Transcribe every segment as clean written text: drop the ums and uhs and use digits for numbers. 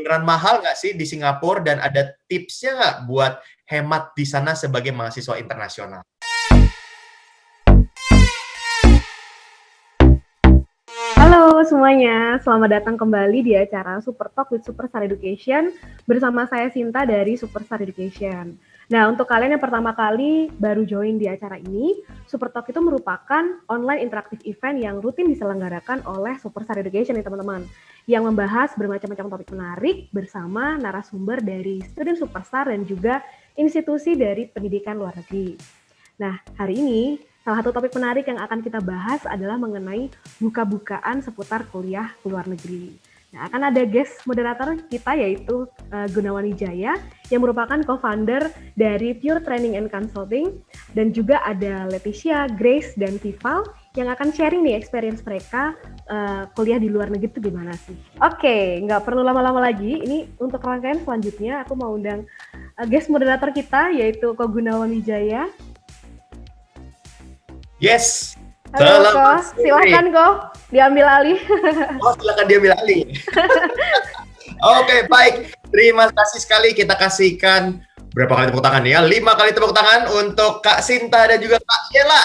beneran mahal nggak sih di Singapura dan ada tipsnya nggak buat hemat di sana sebagai mahasiswa internasional? Halo semuanya, selamat datang kembali di acara Super Talk with Superstar Education bersama saya Sinta dari Superstar Education. Nah, untuk kalian yang pertama kali baru join di acara ini, Super Talk itu merupakan online interaktif event yang rutin diselenggarakan oleh Superstar Education nih teman-teman, yang membahas bermacam-macam topik menarik bersama narasumber dari student Superstar dan juga institusi dari pendidikan luar negeri. Nah, hari ini salah satu topik menarik yang akan kita bahas adalah mengenai buka-bukaan seputar kuliah ke luar negeri. Nah, akan ada guest moderator kita yaitu Gunawan Wijaya yang merupakan co-founder dari Pure Training and Consulting, dan juga ada Leticia, Grace, dan Vival yang akan sharing nih experience mereka kuliah di luar negeri itu gimana sih. Oke, nggak perlu lama-lama lagi. Ini untuk rangkaian selanjutnya aku mau undang guest moderator kita yaitu Ko Gunawan Wijaya. Yes. Halo Ko, silakan Ko, diambil alih. Oh, silakan diambil alih. Oke, baik. Terima kasih sekali. Kita kasihkan berapa kali tepuk tangan ya? 5 kali tepuk tangan untuk Kak Sinta dan juga Kak Yela.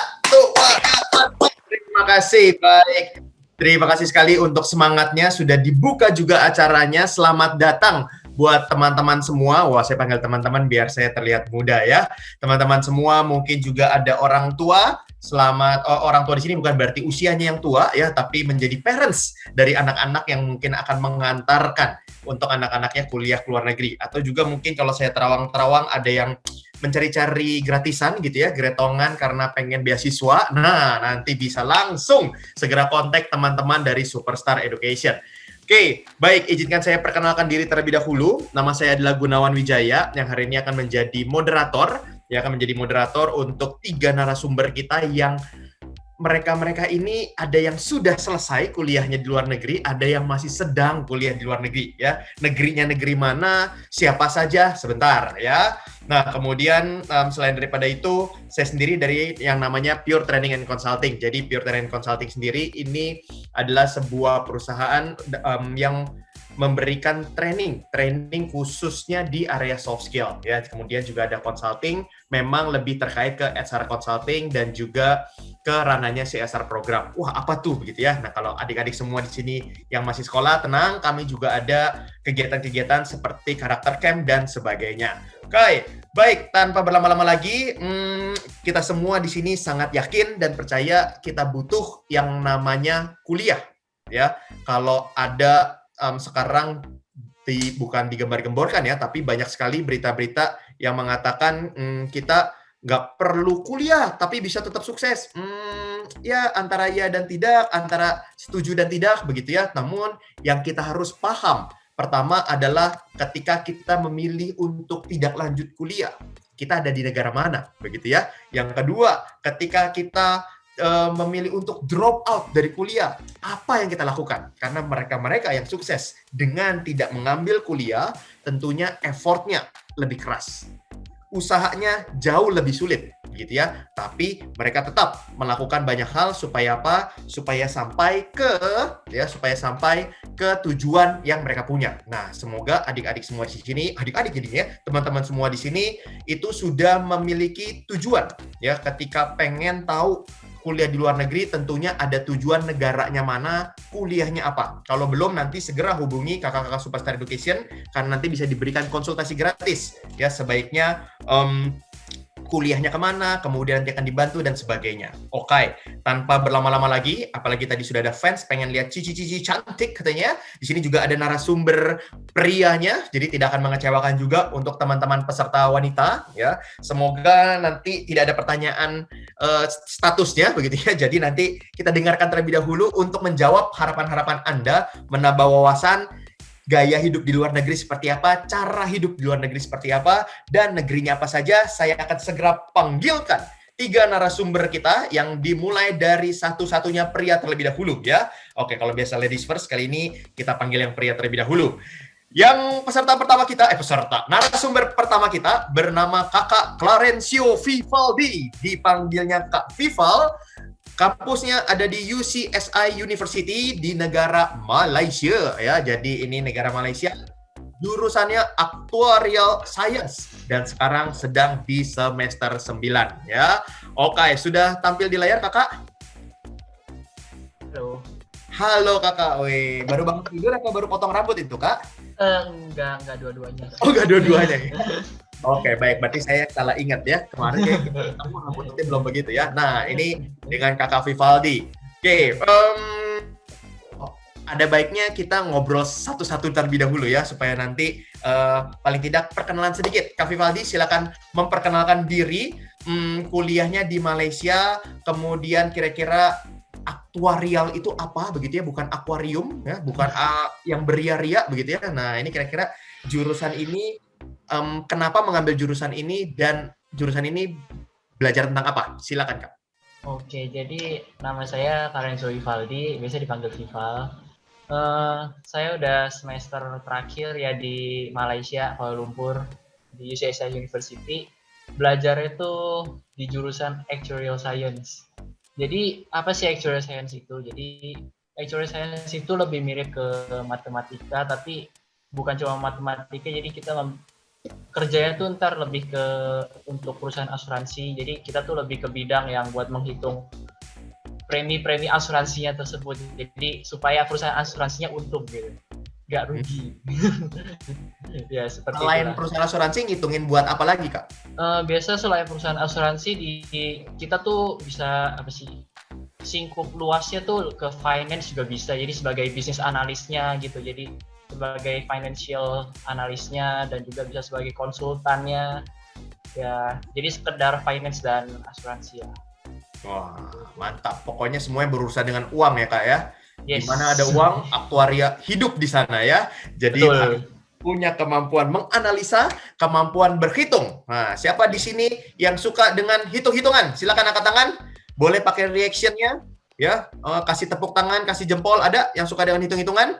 Terima kasih. Baik. Terima kasih sekali untuk semangatnya. Sudah dibuka juga acaranya. Selamat datang buat teman-teman semua. Wah, saya panggil teman-teman biar saya terlihat muda ya. Teman-teman semua, mungkin juga ada orang tua. Selamat, orang tua di sini bukan berarti usianya yang tua ya, tapi menjadi parents dari anak-anak yang mungkin akan mengantarkan untuk anak-anaknya kuliah ke luar negeri. Atau juga mungkin kalau saya terawang-terawang ada yang mencari-cari gratisan gitu ya, gretongan karena pengen beasiswa. Nah, nanti bisa langsung segera kontak teman-teman dari Superstar Education. Oke, baik, izinkan saya perkenalkan diri terlebih dahulu. Nama saya adalah Gunawan Wijaya, yang hari ini akan menjadi moderator. Ya, akan menjadi moderator untuk 3 narasumber kita yang mereka ini ada yang sudah selesai kuliahnya di luar negeri, ada yang masih sedang kuliah di luar negeri ya. Negerinya negeri mana, siapa saja, sebentar ya. Nah, kemudian selain daripada itu, saya sendiri dari yang namanya Pure Training and Consulting. Jadi Pure Training and Consulting sendiri ini adalah sebuah perusahaan yang memberikan training khususnya di area soft skill ya. Kemudian juga ada consulting, memang lebih terkait ke HR consulting dan juga ke ranahnya CSR program. Wah, apa tuh begitu ya. Nah, kalau adik-adik semua di sini yang masih sekolah, tenang, kami juga ada kegiatan-kegiatan seperti karakter camp dan sebagainya. Oke, baik, tanpa berlama-lama lagi, kita semua di sini sangat yakin dan percaya kita butuh yang namanya kuliah ya. Kalau ada sekarang bukan digembar-gemborkan ya, tapi banyak sekali berita-berita yang mengatakan kita nggak perlu kuliah, tapi bisa tetap sukses. Ya, antara ya dan tidak, antara setuju dan tidak, begitu ya. Namun, yang kita harus paham, pertama adalah ketika kita memilih untuk tidak lanjut kuliah, kita ada di negara mana, begitu ya. Yang kedua, ketika kita memilih untuk drop out dari kuliah, apa yang kita lakukan? Karena mereka-mereka yang sukses dengan tidak mengambil kuliah, tentunya effortnya lebih keras, usahanya jauh lebih sulit, gitu ya. Tapi mereka tetap melakukan banyak hal supaya apa? Supaya sampai ke tujuan yang mereka punya. Nah, semoga adik-adik semua di sini, adik-adik jadinya, teman-teman semua di sini itu sudah memiliki tujuan ya. Ketika pengen tahu kuliah di luar negeri, tentunya ada tujuan negaranya mana, kuliahnya apa. Kalau belum, nanti segera hubungi kakak-kakak Superstar Education, karena nanti bisa diberikan konsultasi gratis. Ya, sebaiknya kuliahnya kemana, kemudian nanti akan dibantu, dan sebagainya. Oke, tanpa berlama-lama lagi, apalagi tadi sudah ada fans, pengen lihat cici-cici cantik katanya, di sini juga ada narasumber prianya, jadi tidak akan mengecewakan juga untuk teman-teman peserta wanita, ya. Semoga nanti tidak ada pertanyaan statusnya, begitu ya, jadi nanti kita dengarkan terlebih dahulu untuk menjawab harapan-harapan Anda, menambah wawasan, gaya hidup di luar negeri seperti apa, cara hidup di luar negeri seperti apa, dan negerinya apa saja. Saya akan segera panggilkan 3 narasumber kita yang dimulai dari satu-satunya pria terlebih dahulu ya. Oke, kalau biasa ladies first, kali ini kita panggil yang pria terlebih dahulu. Yang narasumber pertama kita bernama Kakak Clarencio Vivaldi, dipanggilnya Kak Vival. Kampusnya ada di UCSI University di negara Malaysia ya. Jadi ini negara Malaysia jurusannya Actuarial Science dan sekarang sedang di semester 9 ya. Oke, sudah tampil di layar Kakak? Halo. Halo Kakak, wih, baru bangun tidur atau baru potong rambut itu Kak? Enggak dua-duanya. Oh, enggak dua-duanya ya? Oke, baik. Berarti saya salah ingat ya. Kemarin kayak kita ketemu rambutnya belum begitu ya. Nah, ini dengan Kakak Vivaldi. Oke, ada baiknya kita ngobrol satu-satu terlebih dahulu ya, supaya nanti paling tidak perkenalan sedikit. Kak Vivaldi, silakan memperkenalkan diri, kuliahnya di Malaysia, kemudian kira-kira aktuarial itu apa begitu ya, bukan akuarium ya, bukan yang beria-ria begitu ya. Nah, ini kira-kira jurusan ini kenapa mengambil jurusan ini dan jurusan ini belajar tentang apa? Silakan Kak. Oke, jadi nama saya Karenzo Vivaldi, biasa dipanggil Vival. Saya udah semester terakhir ya di Malaysia, Kuala Lumpur, di UCSI University. Belajar itu di jurusan Actuarial Science. Jadi apa sih Actuarial Science itu? Jadi Actuarial Science itu lebih mirip ke matematika, tapi bukan cuma matematika. Jadi kita kerjanya tuh ntar lebih ke untuk perusahaan asuransi. Jadi kita tuh lebih ke bidang yang buat menghitung premi asuransinya tersebut. Jadi supaya perusahaan asuransinya untung gitu, nggak rugi. Ya seperti itu. Selain perusahaan asuransi, ngitungin buat apa lagi Kak? Biasa selain perusahaan asuransi kita tuh bisa apa sih? Singkup luasnya tuh ke finance juga bisa. Jadi sebagai bisnis analisnya gitu. Jadi sebagai financial analisnya dan juga bisa sebagai konsultannya. Ya, jadi sekedar finance dan asuransi ya. Wah, mantap. Pokoknya semuanya berurusan dengan uang ya Kak ya. Yes. Di mana ada uang, aktuaria hidup di sana ya. Jadi harus punya kemampuan menganalisa, kemampuan berhitung. Nah, siapa di sini yang suka dengan hitung-hitungan? Silakan angkat tangan. Boleh pakai reaction-nya ya. Kasih tepuk tangan, kasih jempol. Ada yang suka dengan hitung-hitungan?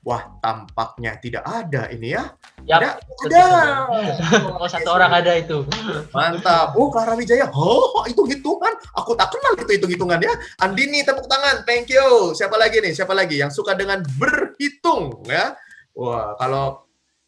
Wah, tampaknya tidak ada ini ya. Yap, ada. Oh, satu orang ada itu. Mantap. Oh, Clara Wijaya. Oh, hitung-hitungan. Aku tak kenal itu hitung-hitungan ya. Andini, tepuk tangan. Thank you. Siapa lagi nih? Siapa lagi yang suka dengan berhitung ya? Wah, kalau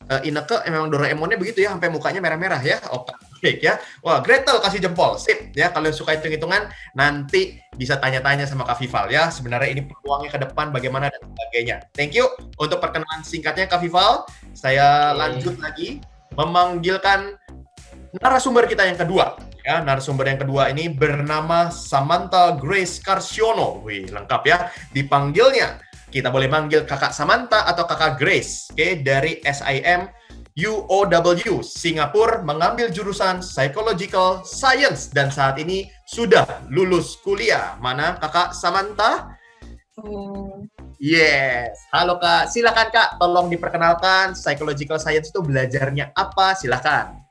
Ineke memang Doraemonnya begitu ya, sampai mukanya merah-merah ya. Oke, ya. Wah, Gretel kasih jempol. Sip ya. Kalau suka hitung-hitungan, nanti bisa tanya-tanya sama Kak Vival ya. Sebenarnya ini peluangnya ke depan bagaimana dan sebagainya. Thank you untuk perkenalan singkatnya Kak Vival. Saya lanjut lagi memanggilkan narasumber kita yang kedua. Ya, narasumber yang kedua ini bernama Samantha Grace Carciono. Wih, lengkap ya. Dipanggilnya, kita boleh manggil Kakak Samantha atau Kakak Grace. Oke, dari SIM UOW Singapura, mengambil jurusan Psychological Science dan saat ini sudah lulus kuliah. Mana Kakak Samantha? Yes. Halo Kak, silakan Kak, tolong diperkenalkan Psychological Science itu belajarnya apa? Silakan.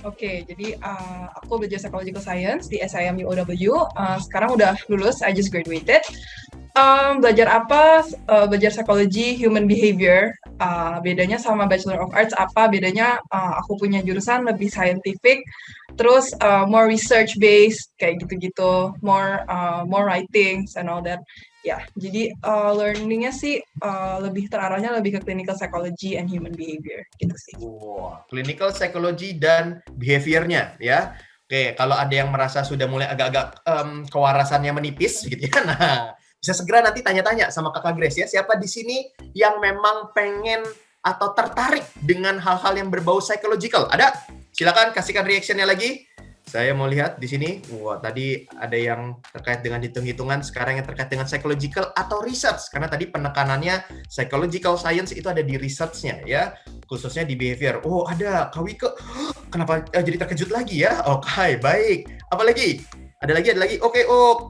Oke, jadi aku belajar Psychological Science di SIM UOW. Sekarang udah lulus, I just graduated. Belajar apa? Belajar Psychology Human Behavior. Bedanya sama Bachelor of Arts apa? Bedanya aku punya jurusan lebih scientific, terus more research based kayak gitu-gitu, more writings and all that. Ya, jadi learningnya sih lebih terarahnya lebih ke clinical psychology and human behavior gitu sih. Wow, clinical psychology dan behaviornya ya. Oke, kalau ada yang merasa sudah mulai agak-agak kewarasannya menipis gitu ya. Nah, bisa segera nanti tanya-tanya sama Kakak Grace ya. Siapa di sini yang memang pengen atau tertarik dengan hal-hal yang berbau psychological? Ada? Silakan kasihkan reaction-nya lagi. Saya mau lihat di sini, wah tadi ada yang terkait dengan hitung-hitungan, sekarang yang terkait dengan psychological atau research, karena tadi penekanannya psychological science itu ada di research-nya ya, khususnya di behavior. Oh ada, Kak Wike, kenapa jadi terkejut lagi ya? Oke, baik. Apa lagi? Ada lagi. Oke,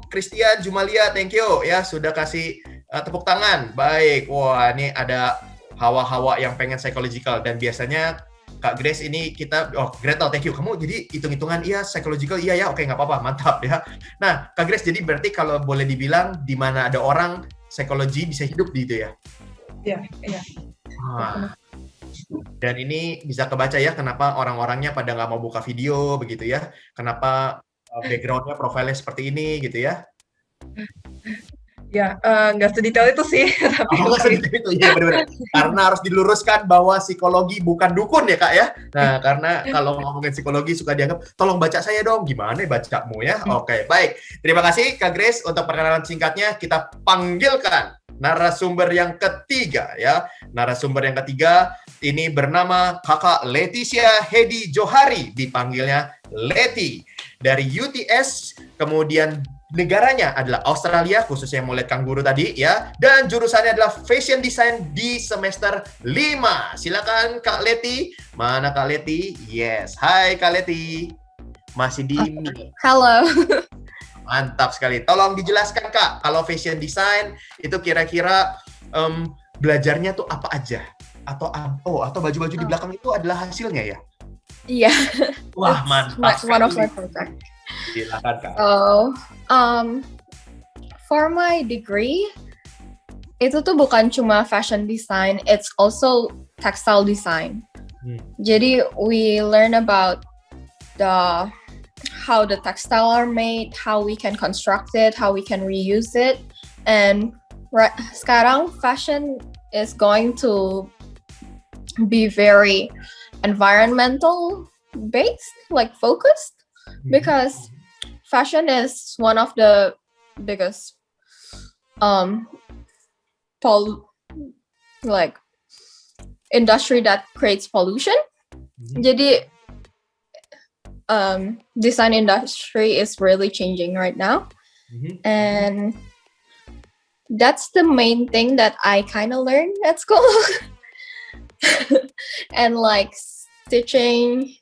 Christian, Jumalia, thank you ya sudah kasih tepuk tangan. Baik, wah ini ada hawa-hawa yang pengen psychological dan biasanya Kak Grace ini kita, Gretel, thank you. Kamu jadi hitung-hitungan, iya, psychological, iya ya, oke, nggak apa-apa, mantap ya. Nah, Kak Grace, jadi berarti kalau boleh dibilang, di mana ada orang, psikologi bisa hidup di itu ya? Iya. Dan ini bisa kebaca ya, kenapa orang-orangnya pada nggak mau buka video, begitu ya. Kenapa background-nya, profilnya seperti ini, gitu ya. Ya, nggak sedetail itu sih, tapi Oh, nggak sedikit itu, ya benar-benar. Karena harus diluruskan bahwa psikologi bukan dukun ya Kak ya. Nah, karena kalau ngomongin psikologi suka dianggap, tolong baca saya dong, gimana ya bacamu ya? Oke, baik. Terima kasih Kak Grace untuk perkenalan singkatnya. Kita panggilkan narasumber yang ketiga ya. Narasumber yang ketiga ini bernama Kakak Leticia Hedi Johari, dipanggilnya Leti. Dari UTS, kemudian negaranya adalah Australia, khususnya yang mau lihat kanguru tadi ya, dan jurusannya adalah Fashion Design di semester 5. Silakan Kak Leti. Mana Kak Leti? Yes. Hai Kak Leti. Masih di mute. Halo. Mantap sekali. Tolong dijelaskan Kak, kalau Fashion Design itu kira-kira belajarnya tuh apa aja? Atau baju-baju di belakang itu adalah hasilnya ya? Iya. Wah, mantap One of my sekali. project. Silakan Kak. So, for my degree, itu tuh bukan cuma fashion design, it's also textile design. Jadi we learn about how the textile are made, how we can construct it, how we can reuse it, and sekarang fashion is going to be very environmental based, like focused, because fashion is one of the biggest industry that creates pollution. Jadi design industry is really changing right now, and that's the main thing that I kind of learned at school. And like stitching,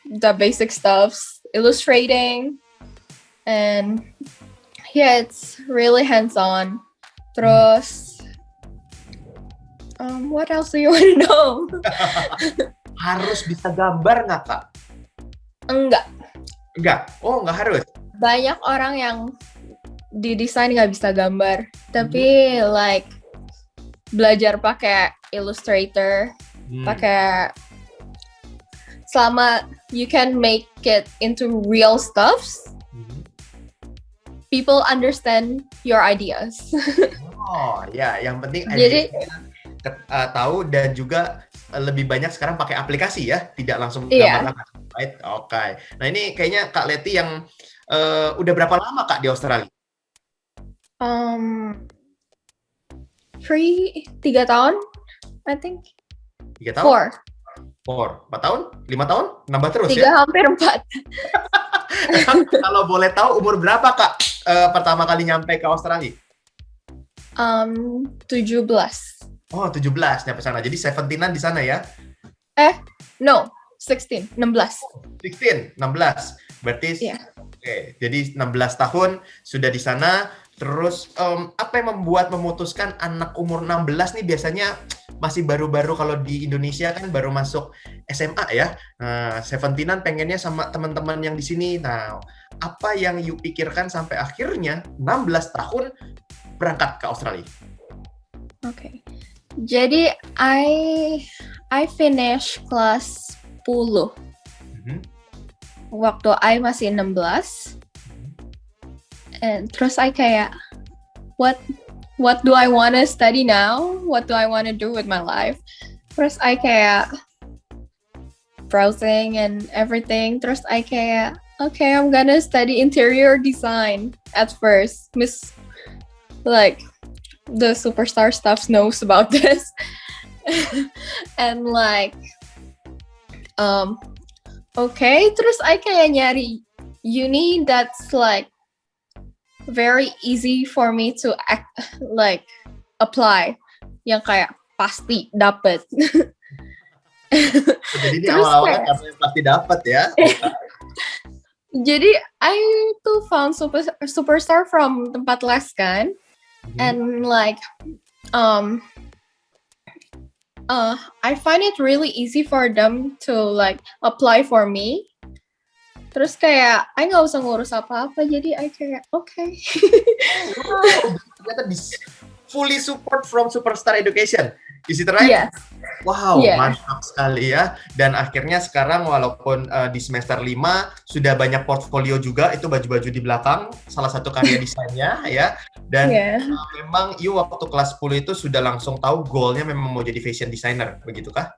the basic stuffs, illustrating, and yeah, it's really hands-on. Terus, what else do you want to know? Harus bisa gambar nggak Kak? Enggak. Oh nggak harus. Banyak orang yang di desain nggak bisa gambar, tapi like belajar pakai Illustrator, pakai selama you can make it into real stuffs, people understand your ideas. Oh ya, yang penting Jadi tahu dan juga lebih banyak sekarang pakai aplikasi ya, tidak langsung Iya. gambar. Right? Oke. Nah ini kayaknya Kak Leti yang udah berapa lama Kak di Australia? 3 tahun, I think. 3 tahun? 4 4 tahun? 5 tahun? Nambah terus 3 ya? hampir 4. Kalau boleh tahu umur berapa Kak pertama kali nyampe ke Australia? 17. Oh 17 nyampe sana. Jadi 17-an di sana ya? No, 16. 16. Berarti Iya. Oke, jadi 16 tahun sudah di sana. Terus apa yang membuat memutuskan anak umur 16 nih biasanya masih baru-baru, kalau di Indonesia kan baru masuk SMA ya. Nah, 17-an pengennya sama teman-teman yang di sini. Nah, apa yang you pikirkan sampai akhirnya 16 tahun berangkat ke Australia? Oke. Jadi I finish kelas 10 waktu I masih 16. And terus I kayak what do I want to study now? What do I want to do with my life? Terus I kayak browsing and everything. Terus I kayak okay, I'm gonna study interior design at first. Like the superstar stuff knows about this. And like okay, terus I kayak nyari uni that's like very easy for me to apply, yang kayak pasti dapet. Jadi ini awal-awalnya karena pasti dapat ya. Jadi I tuh found superstar from tempat les kan, and like I find it really easy for them to like apply for me. Terus kayak, I nggak usah ngurus apa-apa, jadi I kayak, okay. Wow, ternyata fully support from Superstar Education. Is it right? Yes. Wow, Yeah. mantap sekali ya. Dan akhirnya sekarang walaupun di semester 5 sudah banyak portfolio juga, itu baju-baju di belakang, salah satu karya desainnya ya. Dan Yeah. memang you waktu kelas 10 itu sudah langsung tahu goalnya memang mau jadi fashion designer, begitu kah?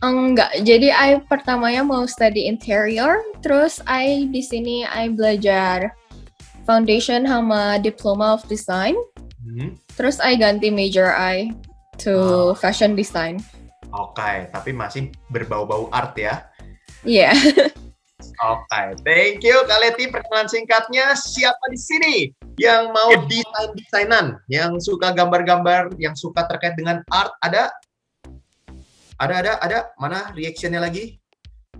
Enggak, jadi I pertamanya mau study interior, terus di sini I belajar foundation sama diploma of design, Hmm. terus I ganti major I to fashion design. Oke, tapi masih berbau-bau art ya. Yeah. Oke, thank you Kak Leti. Perkenalan singkatnya, siapa di sini yang mau desainan, yang suka gambar-gambar, yang suka terkait dengan art? Ada? Ada. Mana reactionnya lagi?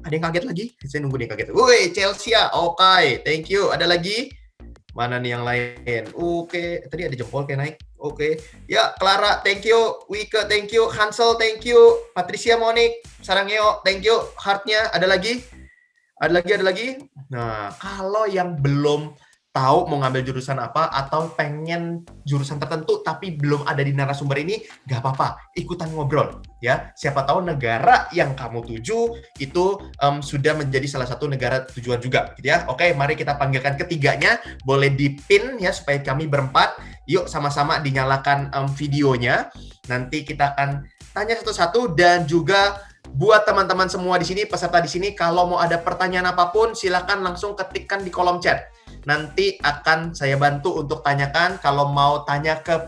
Ada yang kaget lagi? Saya nunggu nih kaget. Woi, Chelsea. Oke, thank you. Ada lagi? Mana nih yang lain? Oke, tadi ada jempol kayak naik. Oke. Ya, Clara, thank you. Wike, thank you. Hansel, thank you. Patricia, Monik, Sarangeo, thank you. Heartnya, ada lagi? Ada lagi? Nah, kalau yang belum tahu mau ngambil jurusan apa atau pengen jurusan tertentu tapi belum ada di narasumber ini, nggak apa-apa, ikutan ngobrol ya. Siapa tahu negara yang kamu tuju itu sudah menjadi salah satu negara tujuan juga, gitu ya. Oke, mari kita panggilkan ketiganya, boleh dipin ya supaya kami berempat. Yuk sama-sama dinyalakan videonya. Nanti kita akan tanya satu-satu dan juga buat teman-teman semua di sini, peserta di sini, kalau mau ada pertanyaan apapun, silakan langsung ketikkan di kolom chat. Nanti akan saya bantu untuk tanyakan. Kalau mau tanya ke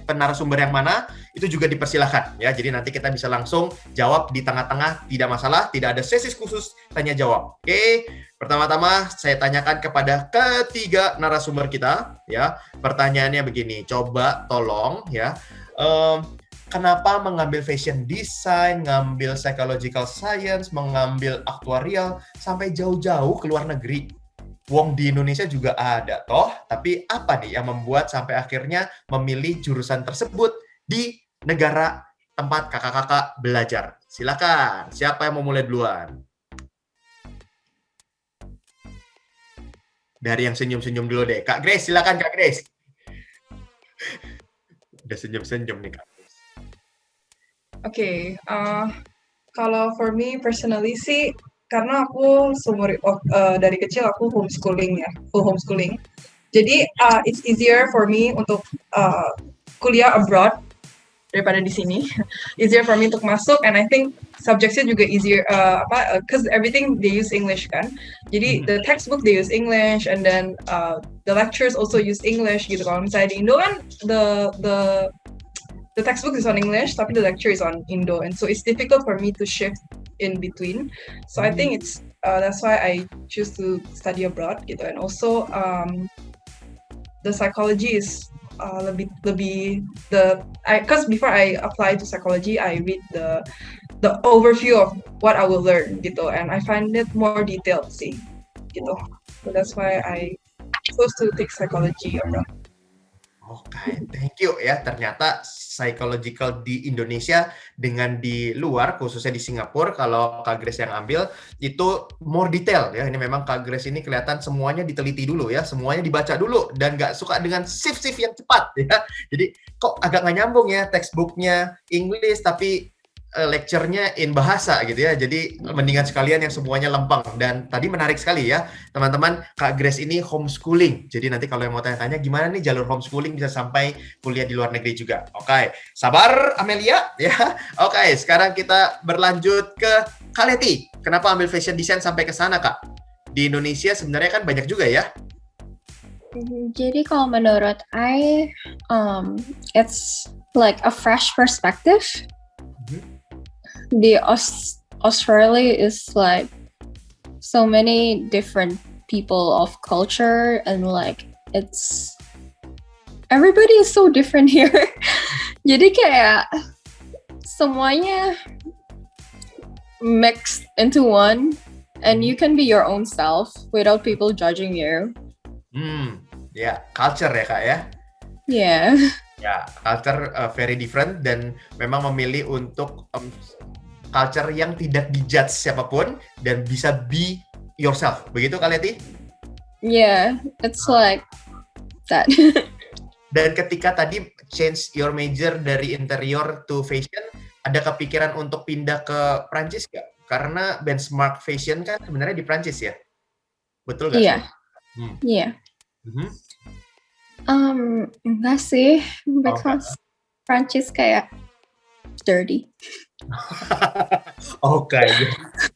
penarasumber yang mana, itu juga dipersilahkan ya. Jadi nanti kita bisa langsung jawab di tengah-tengah, tidak masalah, tidak ada sesi khusus tanya jawab. Oke, pertama-tama saya tanyakan kepada ketiga narasumber kita ya. Pertanyaannya begini, coba tolong ya. Kenapa mengambil fashion design, ngambil psychological science, mengambil aktuarial, sampai jauh-jauh ke luar negeri? Wong di Indonesia juga ada toh, tapi apa nih yang membuat sampai akhirnya memilih jurusan tersebut di negara tempat kakak-kakak belajar? Silakan, siapa yang mau mulai duluan? Dari yang senyum-senyum dulu deh. Kak Grace, silakan Kak Grace. Udah senyum-senyum nih Kak Grace. Oke, kalau for me personally sih, karena aku dari kecil aku homeschooling ya, full homeschooling. Jadi it's easier for me untuk kuliah abroad daripada di sini. Easier for me untuk masuk, and I think subjectnya juga easier, because everything they use English kan. Jadi the textbook they use English, and then the lectures also use English gitu. Kalau misalnya di Indo kan the textbook is on English, tapi the lecture is on Indo, and so it's difficult for me to shift in between. So I think it's that's why I choose to study abroad gitu, and also the psychology is because before I apply to psychology, I read the overview of what I will learn gitu, and I find it more detailed sih gitu. So that's why I chose to take psychology abroad. Oke, thank you ya. Ternyata psychological di Indonesia dengan di luar, khususnya di Singapura, kalau Kak Grace yang ambil, itu more detail ya. Ini memang Kak Grace ini kelihatan semuanya diteliti dulu ya, semuanya dibaca dulu, dan nggak suka dengan shift-shift yang cepat ya. Jadi kok agak nggak nyambung ya, textbooknya English, tapi lecture-nya in bahasa gitu ya. Jadi mendingan sekalian yang semuanya lempeng. Dan tadi menarik sekali ya, teman-teman, Kak Grace ini homeschooling. Jadi nanti kalau yang mau tanya-tanya gimana nih jalur homeschooling bisa sampai kuliah di luar negeri juga. Oke, sabar Amelia ya. Oke, sekarang kita berlanjut ke Kak Leti. Kenapa ambil fashion design sampai ke sana, Kak? Di Indonesia sebenarnya kan banyak juga ya. Jadi kalau menurut it's like a fresh perspective. The Australia is like so many different people of culture, and like it's everybody is so different here. Jadi kayak semuanya mixed into one, and you can be your own self without people judging you. Ya, culture ya Kak ya. Yeah. Ya, culture very different, dan memang memilih untuk culture yang tidak dijudge siapapun dan bisa be yourself. Begitu Kak Leti? Yeah, it's like that. Dan ketika tadi change your major dari interior to fashion, ada kepikiran untuk pindah ke Prancis nggak? Karena benchmark fashion kan sebenarnya di Prancis ya? Betul nggak sih? Iya, iya. Mhm. Enggak sih, enggak. because Prancis kayak dirty. Oke,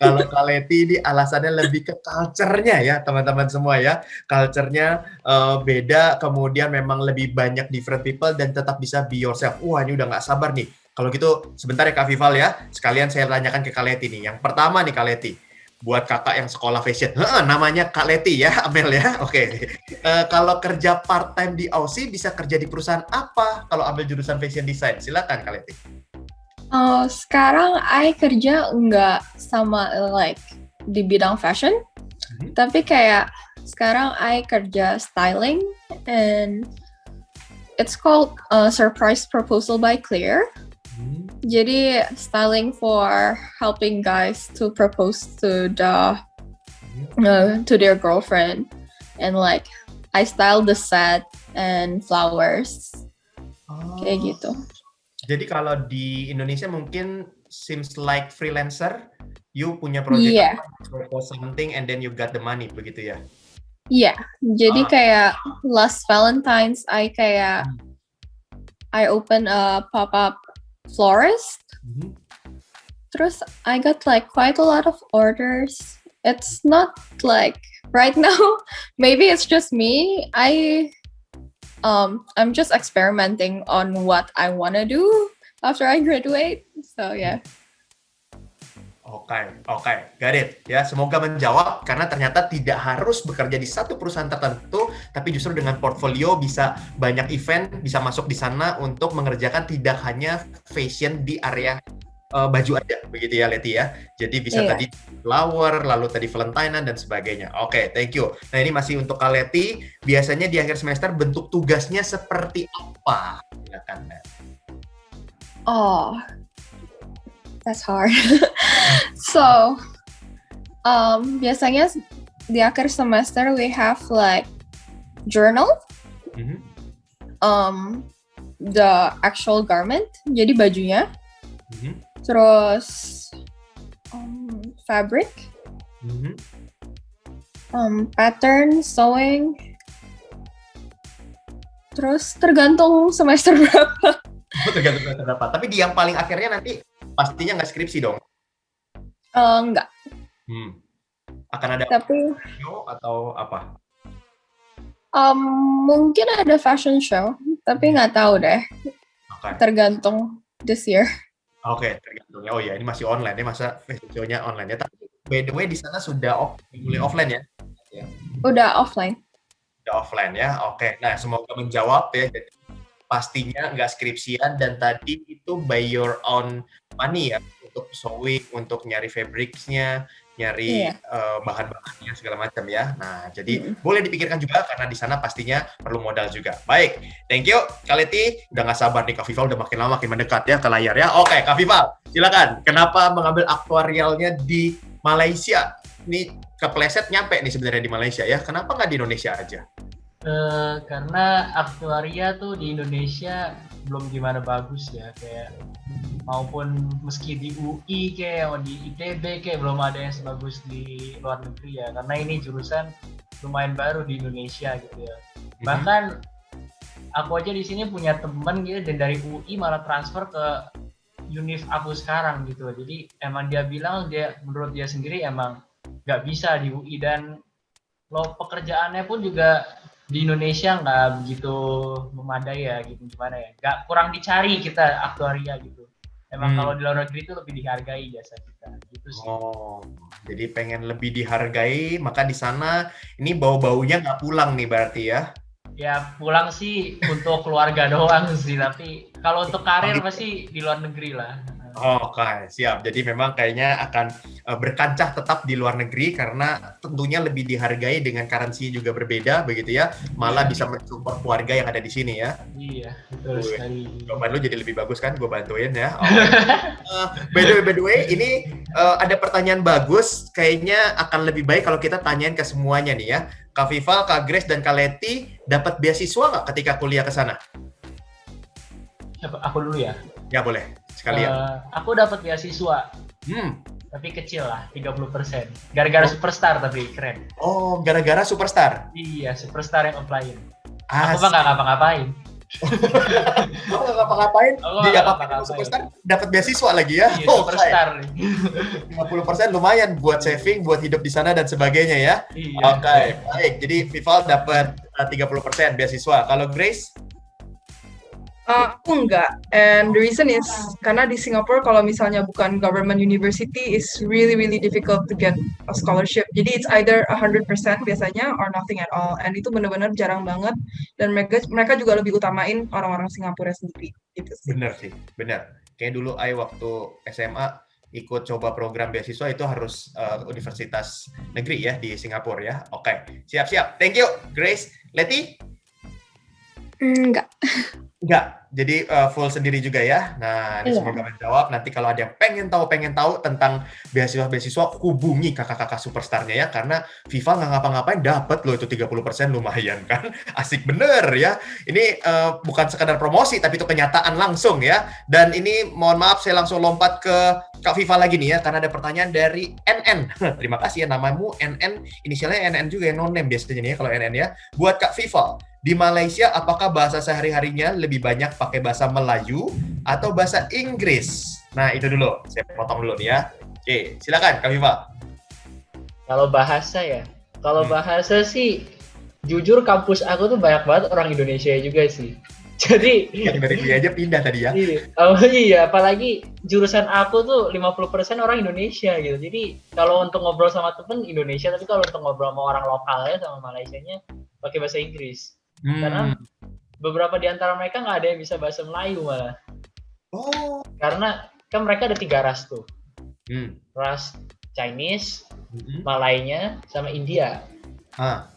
kalau Kak Leti ini alasannya lebih ke culture-nya ya teman-teman semua ya. Culture-nya beda, kemudian memang lebih banyak different people dan tetap bisa be yourself. Wah, ini udah nggak sabar nih. Kalau gitu sebentar ya Kak Vival ya, sekalian saya tanyakan ke Kak Leti nih. Yang pertama nih Kak Leti, buat kakak yang sekolah fashion, namanya Kak Leti ya, Amel ya. Oke. Kalau kerja part time di Aussie bisa kerja di perusahaan apa? Kalau ambil jurusan fashion design, silakan Kak Leti. Sekarang I kerja nggak sama like di bidang fashion, tapi kayak sekarang I kerja styling and it's called Surprise Proposal by Clear. Jadi styling for helping guys to propose to their girlfriend, and like I style the set and flowers, kayak gitu. Jadi kalau di Indonesia mungkin seems like freelancer, you punya project Iya. propose something and then you got the money, begitu ya? Iya, jadi kayak last Valentine's I open a pop-up florist. Terus I got like quite a lot of orders. It's not like right now, maybe it's just me. I'm just experimenting on what I wanna do after I graduate. So yeah. Oke, got it. Ya, semoga menjawab karena ternyata tidak harus bekerja di satu perusahaan tertentu, tapi justru dengan portfolio bisa banyak event, bisa masuk di sana untuk mengerjakan tidak hanya fashion di area baju aja, begitu ya Leti ya. Jadi bisa tadi flower, lalu tadi Valentine dan sebagainya. Oke, thank you. Nah ini masih untuk Kak Leti, biasanya di akhir semester bentuk tugasnya seperti apa? Silakan. Oh, that's hard. So, biasanya di akhir semester we have like journal, the actual garment, jadi bajunya, terus fabric, pattern, sewing, terus tergantung semester berapa. Tergantung semester berapa. Tapi di yang paling akhirnya nanti pastinya nggak skripsi dong? Enggak. Akan ada Tapi show atau apa? mungkin ada fashion show, tapi nggak tahu deh. Tergantung this year. Oke, tergantung ya. Oh ya, ini masih online ya, masa fashion show-nya online ya. Tapi by the way di sana sudah mulai offline ya? Udah offline. Udah offline ya. Oke. Nah, semoga menjawab ya. Jadi, pastinya nggak skripsian dan tadi itu by your own money ya untuk sewing, untuk nyari fabricsnya, nyari bahan-bahannya segala macam ya. Nah, jadi boleh dipikirkan juga karena di sana pastinya perlu modal juga. Baik, thank you Kak Leti. Udah nggak sabar nih Kak Vival, udah makin lama makin mendekat ya ke layar ya. Oke, Kak Vival, silakan. Kenapa mengambil aktuarialnya di Malaysia? Ini kepleset nyampe nih sebenarnya di Malaysia ya. Kenapa nggak di Indonesia aja? Karena aktuaria tuh di Indonesia belum gimana bagus ya, kayak maupun meski di UI kayak di ITB kayak belum ada yang sebagus di luar negeri ya, karena ini jurusan lumayan baru di Indonesia gitu ya. Bahkan aku aja di sini punya temen gitu dan dari UI malah transfer ke univ aku sekarang gitu. Jadi emang dia bilang menurut dia sendiri emang nggak bisa di UI, dan pekerjaannya pun juga di Indonesia nggak begitu memadai ya gitu, gimana ya, nggak, kurang dicari kita aktuaria gitu. Emang kalau di luar negeri itu lebih dihargai jasa kita gitu sih. Oh, jadi pengen lebih dihargai, maka di sana ini bau-baunya nggak pulang nih berarti ya? Ya pulang sih untuk keluarga doang sih, tapi kalau untuk karir pasti di luar negeri lah. Oke, siap. Jadi memang kayaknya akan berkancah tetap di luar negeri karena tentunya lebih dihargai dengan currency juga berbeda begitu ya. Malah bisa mensupport keluarga yang ada di sini ya. Iya, betul sekali. Jawaban lu jadi lebih bagus kan, gue bantuin ya. By the way, ini ada pertanyaan bagus. Kayaknya akan lebih baik kalau kita tanyain ke semuanya nih ya. Kak Vival, Kak Grace, dan Kak Leti dapat beasiswa nggak ketika kuliah ke sana? Aku dulu ya? Ya boleh, sekalian? Aku dapat beasiswa, tapi kecil lah, 30%. Gara-gara superstar tapi keren. Oh, gara-gara superstar. Iya, superstar yang apply-in. Aku Asik. mah nggak ngapa-ngapain. Kamu nggak ngapa-ngapain, Aku di nggak apa ngapa-ngapain. superstar dapat beasiswa lagi ya? Iya, Oh, superstar. 50% lumayan buat saving, buat hidup di sana dan sebagainya ya. Iya. Oke, baik. Jadi Vival dapat 30% beasiswa. Kalau Grace? Aku enggak, and the reason is karena di Singapore kalau misalnya bukan government university is really difficult to get a scholarship. Jadi it's either 100% biasanya or nothing at all, and itu benar-benar jarang banget. Dan mereka juga lebih utamain orang-orang Singapura sendiri. Gitu sih. Bener sih, bener. Kayak dulu waktu SMA ikut coba program beasiswa itu harus universitas negeri ya di Singapura ya. Oke, siap-siap. Thank you, Grace. Leti? Enggak. Enggak, jadi full sendiri juga ya. Nah, ini Iya. semoga menjawab. Nanti kalau ada yang pengen tahu tentang beasiswa, hubungi kakak-kakak superstarnya ya. Karena Vival nggak ngapa-ngapain, dapat loh itu 30%, lumayan kan. Asik bener ya. Ini bukan sekadar promosi, tapi itu kenyataan langsung ya. Dan ini mohon maaf, saya langsung lompat ke Kak Vival lagi nih ya. Karena ada pertanyaan dari NN. Terima kasih ya, namamu NN. Inisialnya NN juga ya, no name biasanya nih ya kalau NN ya. Buat Kak Vival. Di Malaysia, apakah bahasa sehari-harinya lebih banyak pakai bahasa Melayu atau bahasa Inggris? Nah, itu dulu. Saya potong dulu nih ya. Oke, silakan Kak Viva. Kalau bahasa ya, kalau bahasa sih, jujur kampus aku tuh banyak banget orang Indonesia juga sih. Jadi, Yang dari kuliah aja pindah tadi ya. iya, apalagi jurusan aku tuh 50% orang Indonesia gitu. Jadi, kalau untuk ngobrol sama temen Indonesia, tapi kalau untuk ngobrol sama orang lokalnya, sama Malaysianya, pakai bahasa Inggris. Karena beberapa di antara mereka nggak ada yang bisa bahasa Melayu malah. Oh. Karena kan mereka ada 3 ras tuh. Ras Chinese, Malaynya, sama India. Nah,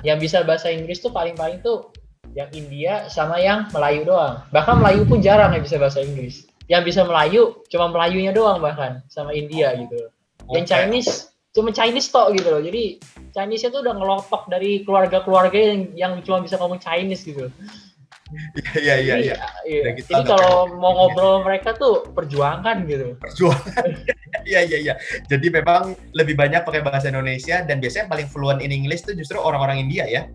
yang bisa bahasa Inggris tuh paling-paling tuh yang India sama yang Melayu doang. Bahkan Melayu pun jarang yang bisa bahasa Inggris. Yang bisa Melayu, cuma Melayunya doang bahkan, sama India gitu. Yang Chinese, cuma Chinese tok gitu loh. Jadi Chinese itu udah ngelotok dari keluarga-keluarga yang cuma bisa ngomong Chinese gitu. Iya. Jadi kalau mau ngobrol mereka tuh perjuangan gitu. Iya. Jadi memang lebih banyak pakai bahasa Indonesia dan biasanya paling fluent in English tuh justru orang-orang India ya.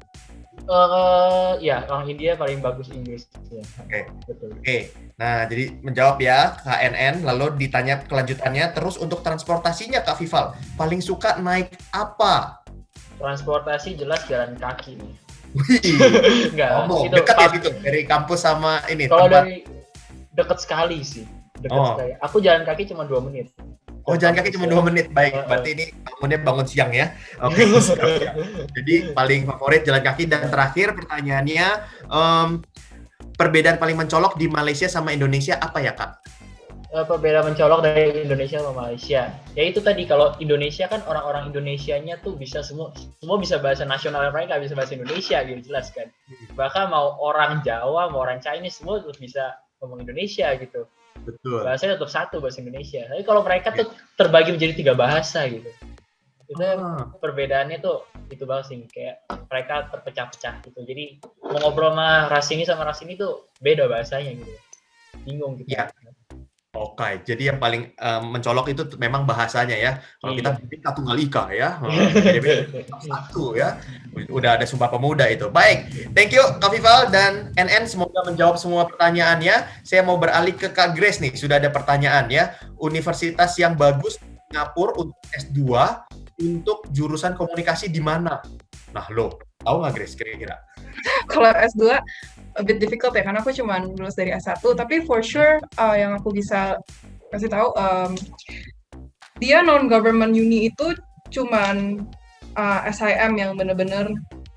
Ya, orang India paling bagus Inggris. Ya. Oke. Nah, jadi menjawab ya KNN, lalu ditanya kelanjutannya, terus untuk transportasinya Kak Vival, paling suka naik apa? Transportasi jelas jalan kaki nih. Enggak, dekat ya gitu dari kampus sama ini. Kalau dari dekat sekali sih. Sekali. Aku jalan kaki cuma 2 menit. Oh, jalan kaki cuma 2 menit. Baik, berarti ini bangun siang ya. Oke. Jadi paling favorit jalan kaki. Dan terakhir pertanyaannya, perbedaan paling mencolok di Malaysia sama Indonesia apa ya, Kak? Perbedaan mencolok dari Indonesia sama Malaysia. Ya itu tadi, kalau Indonesia kan orang-orang Indonesianya tuh bisa semua bisa bahasa nasional mereka, bisa bahasa Indonesia gitu, jelas kan. Bahkan mau orang Jawa, mau orang Chinese, semua tuh bisa ngomong Indonesia gitu. Betul. Bahasanya tetap satu, bahasa Indonesia. Tapi kalau mereka tuh terbagi menjadi 3 bahasa gitu. Itu perbedaannya tuh itu banget sih, kayak mereka terpecah-pecah gitu. Jadi mau ngobrol sama ras ini tuh beda bahasanya gitu. Bingung gitu. Ya. Oke, jadi yang paling mencolok itu memang bahasanya ya. Kalau kita Bhinneka Tunggal Ika ya, satu ya. Udah ada Sumpah Pemuda itu. Baik, thank you Kak Vival dan NN, semoga menjawab semua pertanyaannya. Saya mau beralih ke Kak Grace nih, sudah ada pertanyaan ya. Universitas yang bagus di Singapura untuk S2 untuk jurusan komunikasi di mana? Nah lo, tahu nggak Grace kira-kira? Kalau S2 a bit difficult ya, karena aku cuma lulus dari S1, tapi for sure yang aku bisa kasih tahu, dia non-government uni itu cuman SIM yang benar-benar,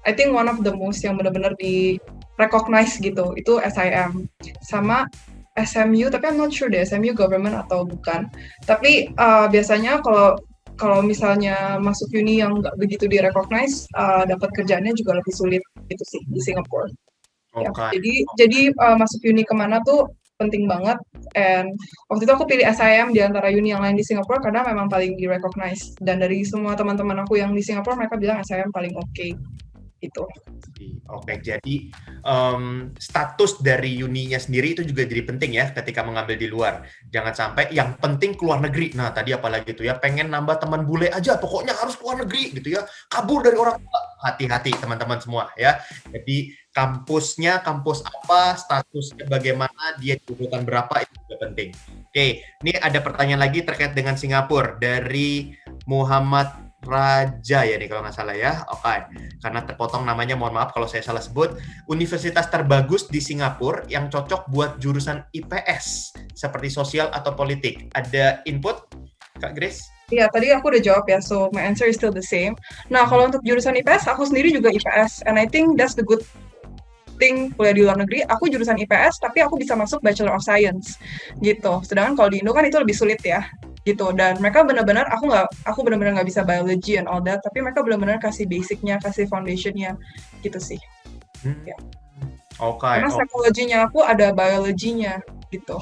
I think one of the most yang benar-benar di recognize gitu, itu SIM. Sama SMU, tapi I'm not sure deh SMU government atau bukan. Tapi biasanya kalau misalnya masuk uni yang nggak begitu di-recognize, dapat kerjaannya juga lebih sulit gitu sih di Singapura. Ya, jadi masuk uni kemana tuh penting banget. And waktu itu aku pilih SIM di antara uni yang lain di Singapura karena memang paling di-recognize. Dan dari semua teman-teman aku yang di Singapura, mereka bilang SIM paling oke. Gitu. Oke, jadi status dari uninya sendiri itu juga jadi penting ya ketika mengambil di luar. Jangan sampai yang penting keluar negeri. Nah, tadi apalagi gitu ya, pengen nambah teman bule aja, pokoknya harus keluar negeri gitu ya. Kabur dari orang tua. Hati-hati teman-teman semua ya. Jadi kampusnya, kampus apa, statusnya bagaimana, dia di urutan berapa, itu juga penting. Oke, ini ada pertanyaan lagi terkait dengan Singapura dari Muhammad Raja ya nih kalau nggak salah ya. Oke, karena terpotong namanya, mohon maaf kalau saya salah sebut. Universitas terbagus di Singapura yang cocok buat jurusan IPS seperti sosial atau politik. Ada input, Kak Grace? Iya, tadi aku udah jawab ya, so my answer is still the same. Nah, kalau untuk jurusan IPS, aku sendiri juga IPS, and I think that's the good thing kuliah di luar negeri. Aku jurusan IPS, tapi aku bisa masuk Bachelor of Science, gitu. Sedangkan kalau di Indo kan itu lebih sulit ya, gitu. Dan mereka benar-benar, aku benar-benar nggak bisa biology and all that, tapi mereka benar-benar kasih basicnya, kasih foundationnya, gitu sih. Ya. Oke. Karena psikologinya aku ada biologinya, gitu.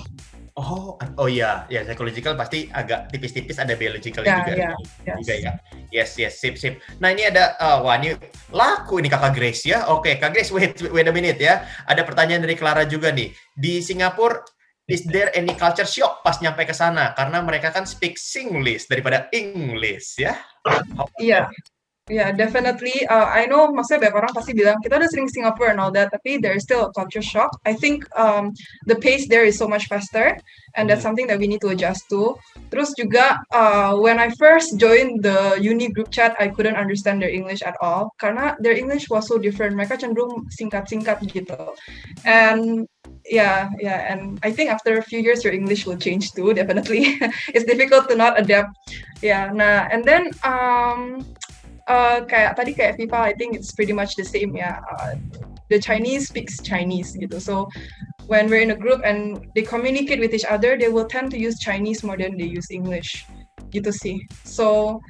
Oh iya, ya psychological pasti agak tipis-tipis, ada biological Ya, juga. ya, Juga ya. Yes, sip. Nah ini ada, wah ini laku ini Kakak Grace ya. Oke, Kak Grace, wait a minute ya. Ada pertanyaan dari Clara juga nih. Di Singapura, is there any culture shock pas nyampe ke sana? Karena mereka kan speak Singlish daripada English ya. Iya. Yeah, definitely. I know maksudnya banyak orang pasti bilang kita udah sering Singapore and all that, tapi there is still a culture shock. I think the pace there is so much faster, and that's something that we need to adjust to. Terus juga when I first joined the uni group chat, I couldn't understand their English at all karena their English was so different. Mereka cenderung singkat-singkat gitu. And and I think after a few years your English will change too, definitely. It's difficult to not adapt. Yeah, nah, and then kayak FIFA, I think it's pretty much the same ya. The Chinese speaks Chinese gitu. So when we're in a group and they communicate with each other, they will tend to use Chinese more than they use English. Gitu sih. So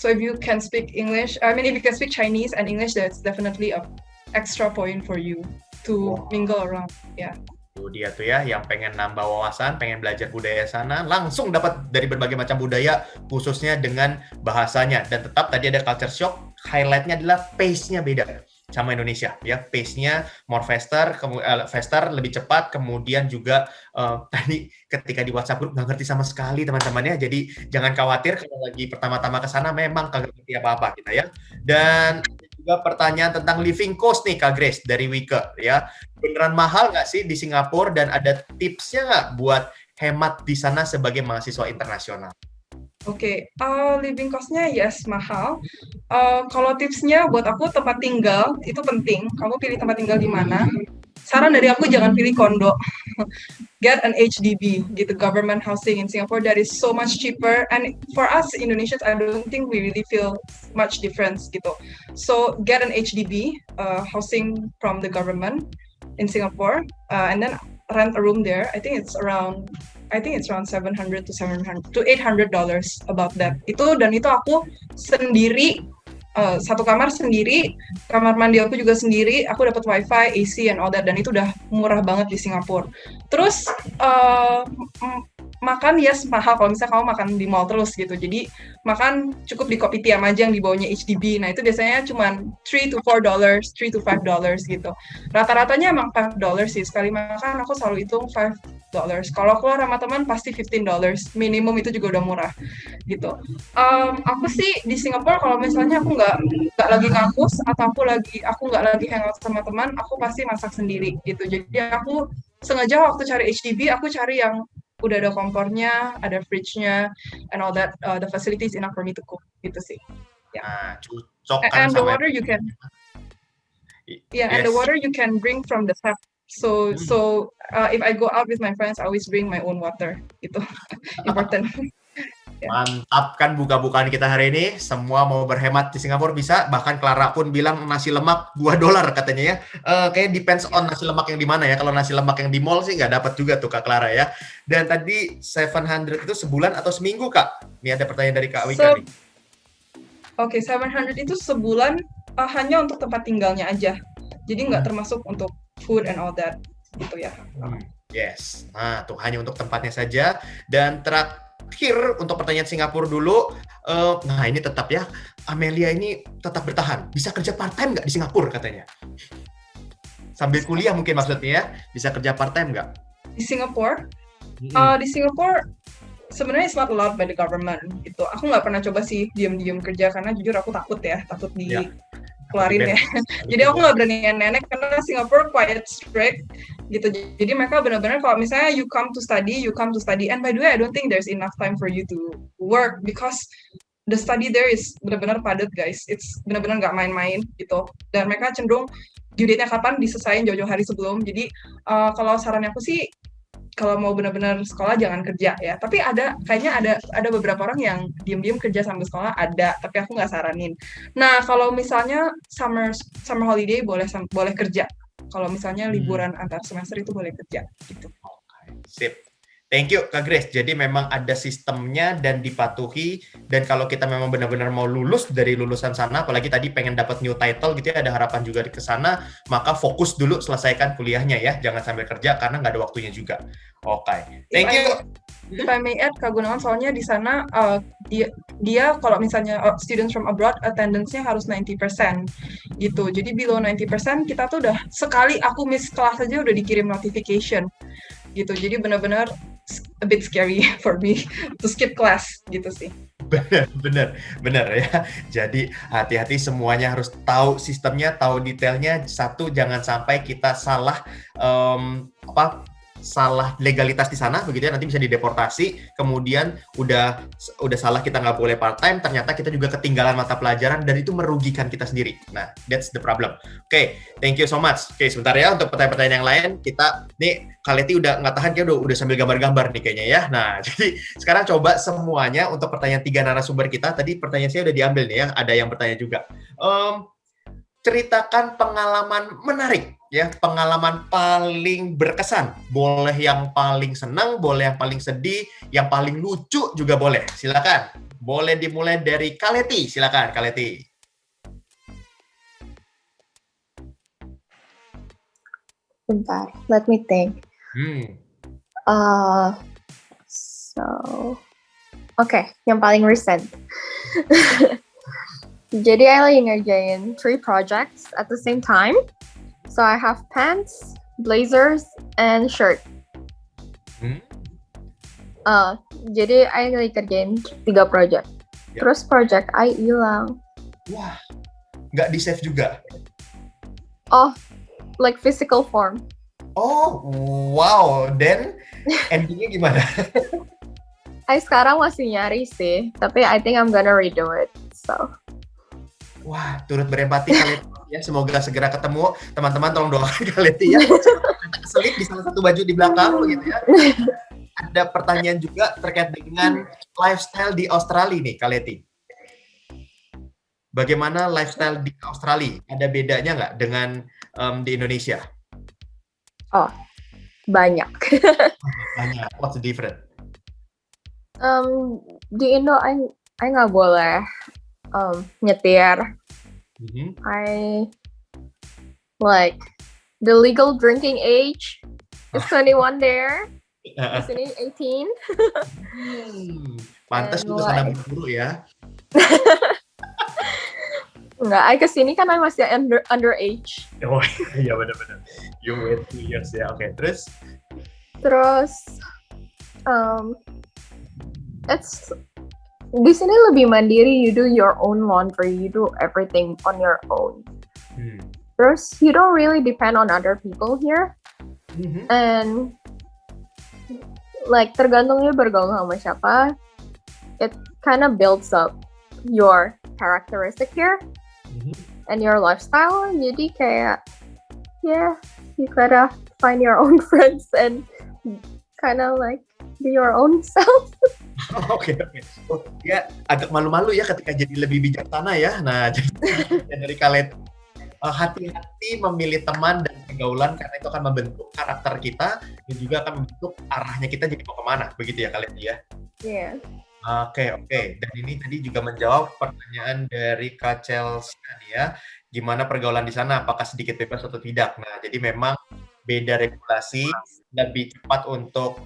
if you can speak English, if you can speak Chinese and English, that's definitely a extra point for you to mingle around. Yeah. Itu dia tuh ya, yang pengen nambah wawasan, pengen belajar budaya sana, langsung dapat dari berbagai macam budaya, khususnya dengan bahasanya. Dan tetap tadi ada culture shock, highlight-nya adalah pace-nya beda sama Indonesia. Ya, pace-nya more faster, lebih cepat, kemudian juga tadi ketika di WhatsApp group nggak ngerti sama sekali teman-teman ya. Jadi jangan khawatir kalau lagi pertama-tama ke sana memang kagak ngerti apa-apa kita ya. Dan juga pertanyaan tentang living cost nih Kak Grace dari Wike ya. Beneran mahal nggak sih di Singapura dan ada tipsnya nggak buat hemat di sana sebagai mahasiswa internasional? Oke, living cost-nya yes mahal. Kalau tipsnya buat aku tempat tinggal itu penting. Kamu pilih tempat tinggal di mana. Saran dari aku jangan pilih kondo. Get an HDB, gitu, government housing in Singapore. That is so much cheaper. And for us Indonesians, I don't think we really feel much difference gitu. So get an HDB, housing from the government in Singapore, and then rent a room there. I think it's around $700 to $800 about that. Itu aku sendiri, satu kamar sendiri, kamar mandi aku juga sendiri, aku dapat wifi, AC and all that, dan itu udah murah banget di Singapura. Terus makan yes mahal kalau misalnya kamu makan di mall terus gitu. Jadi makan cukup di Kopitiam aja yang di bawahnya HDB. Nah, itu biasanya cuma $3 to $5 gitu. Rata-ratanya emang $5 sih. Sekali makan aku selalu hitung $5. Kalau keluar sama teman pasti $15. Minimum itu juga udah murah gitu. Aku sih di Singapura kalau misalnya aku nggak lagi ngampus atau aku nggak lagi hangout sama teman, aku pasti masak sendiri gitu. Jadi aku sengaja waktu cari HDB aku cari yang udah ada kompornya, ada fridge-nya, and all that, the facilities enough for me to cook, gitu sih. Yeah. Nah, cocok kan and sama... the water you can, and the water you can bring from the tap. So if I go out with my friends, I always bring my own water. Itu important. Mantap kan buka-bukaan kita hari ini. Semua mau berhemat di Singapura bisa. Bahkan Clara pun bilang nasi lemak $2 katanya ya. Kayak depends on nasi lemak yang di mana ya. Kalau nasi lemak yang di mall sih nggak dapat juga tuh Kak Clara ya. Dan tadi 700 itu sebulan atau seminggu Kak? Ini ada pertanyaan dari Kak Wika nih. Oke, 700 itu sebulan hanya untuk tempat tinggalnya aja. Jadi nggak termasuk untuk food and all that gitu ya. Yes. Nah, tuh hanya untuk tempatnya saja. Dan terakhir untuk pertanyaan Singapura dulu. Nah, ini tetap ya, Amelia ini tetap bertahan. Bisa kerja part-time nggak di Singapura katanya? Sambil kuliah mungkin maksudnya ya? Bisa kerja part-time nggak? Di Singapore, Mm-mm. di Singapore sebenarnya it's not allowed by the government gitu. Aku nggak pernah coba sih diam-diam kerja karena jujur aku takut takut Ya, dikeluarin ya. Jadi aku nggak berani nenek karena Singapore quite strict gitu. Jadi mereka benar-benar kalau misalnya you come to study. And by the way, I don't think there's enough time for you to work because the study there is benar-benar padat guys. It's benar-benar nggak main-main gitu. Dan mereka cenderung due date-nya kapan diselesain jauh-jauh hari sebelum. Jadi kalau sarannya aku sih kalau mau benar-benar sekolah jangan kerja ya. Tapi kayaknya ada beberapa orang yang diam-diam kerja sambil sekolah ada, tapi aku nggak saranin. Nah, kalau misalnya summer holiday boleh kerja. Kalau misalnya liburan antar semester itu boleh kerja gitu. Sip. Thank you Kak Grace. Jadi memang ada sistemnya dan dipatuhi, dan kalau kita memang benar-benar mau lulus dari lulusan sana, apalagi tadi pengen dapat new title gitu ya, ada harapan juga ke sana, maka fokus dulu selesaikan kuliahnya ya, jangan sambil kerja karena nggak ada waktunya juga. Oke. Thank you. If I may add, Kak Gunawan, soalnya di sana dia kalau misalnya students from abroad attendance-nya harus 90% gitu. Jadi below 90% kita tuh udah sekali aku miss kelas aja udah dikirim notification gitu. Jadi benar-benar a bit scary for me to skip class gitu sih. Bener ya. Jadi hati-hati, semuanya harus tahu sistemnya, tahu detailnya. Satu, jangan sampai kita salah salah legalitas di sana begitu ya, nanti bisa dideportasi. Kemudian udah salah, kita nggak boleh part time, ternyata kita juga ketinggalan mata pelajaran dan itu merugikan kita sendiri. Nah, that's the problem. Oke, thank you so much. Oke, sebentar ya untuk pertanyaan-pertanyaan yang lain. Kita nih Kaleti udah nggak tahan, dia udah sambil gambar-gambar nih kayaknya ya. Nah, jadi sekarang coba semuanya untuk pertanyaan 3 narasumber kita. Tadi pertanyaan saya udah diambil nih ya, ada yang bertanya juga. Ceritakan pengalaman menarik ya, pengalaman paling berkesan. Boleh yang paling senang, boleh yang paling sedih, yang paling lucu juga boleh. Silakan. Boleh dimulai dari Kaleti. Silakan Kaleti. Bentar, let me think. Okay, yang paling recent. Jadi I lagi ngerjain 3 projects at the same time. So I have pants, blazers, and shirt. Jadi I lagi kerjain 3 project. Ya. Terus project I hilang. Wah, nggak di-save juga? Oh, like physical form. Oh, wow. Then endingnya gimana? I sekarang masih nyari sih, tapi I think I'm gonna redo it. So. Wah, turut berempati Kaleti ya. Semoga segera ketemu. Teman-teman tolong doakan Kaleti ya. Keselip di salah satu baju di belakang begitu ya. Ada pertanyaan juga terkait dengan lifestyle di Australia nih, Kaleti. Bagaimana lifestyle di Australia? Ada bedanya nggak dengan di Indonesia? Oh, banyak. Banyak. What's the difference? Di Indo, I nggak boleh nyetir. I like the legal drinking age is 21 there. Di sini 18. Pantas And juga sana berburu ya. Enggak, I kesini kan I masih underage. Oh iya benar-benar. You wait 2 years ya. Oke, terus? It's di sini lebih mandiri. You do your own laundry, you do everything on your own. Terus you don't really depend on other people here. And like tergantungnya bergaul sama siapa, it kind of builds up your characteristic here and your lifestyle. Jadi kayak you gotta find your own friends and kind of like be your own self. Oke. Oh, ya agak malu-malu ya ketika jadi lebih bijaksana ya. Nah, jadi dari Kaleti, hati-hati memilih teman dan pergaulan karena itu akan membentuk karakter kita dan juga akan membentuk arahnya kita jadi mau kemana, begitu ya Kaleti ya? Iya. Oke. Dan ini tadi juga menjawab pertanyaan dari Kak Chelsea ya, gimana pergaulan di sana, apakah sedikit bebas atau tidak. Nah, jadi memang beda regulasi, lebih cepat untuk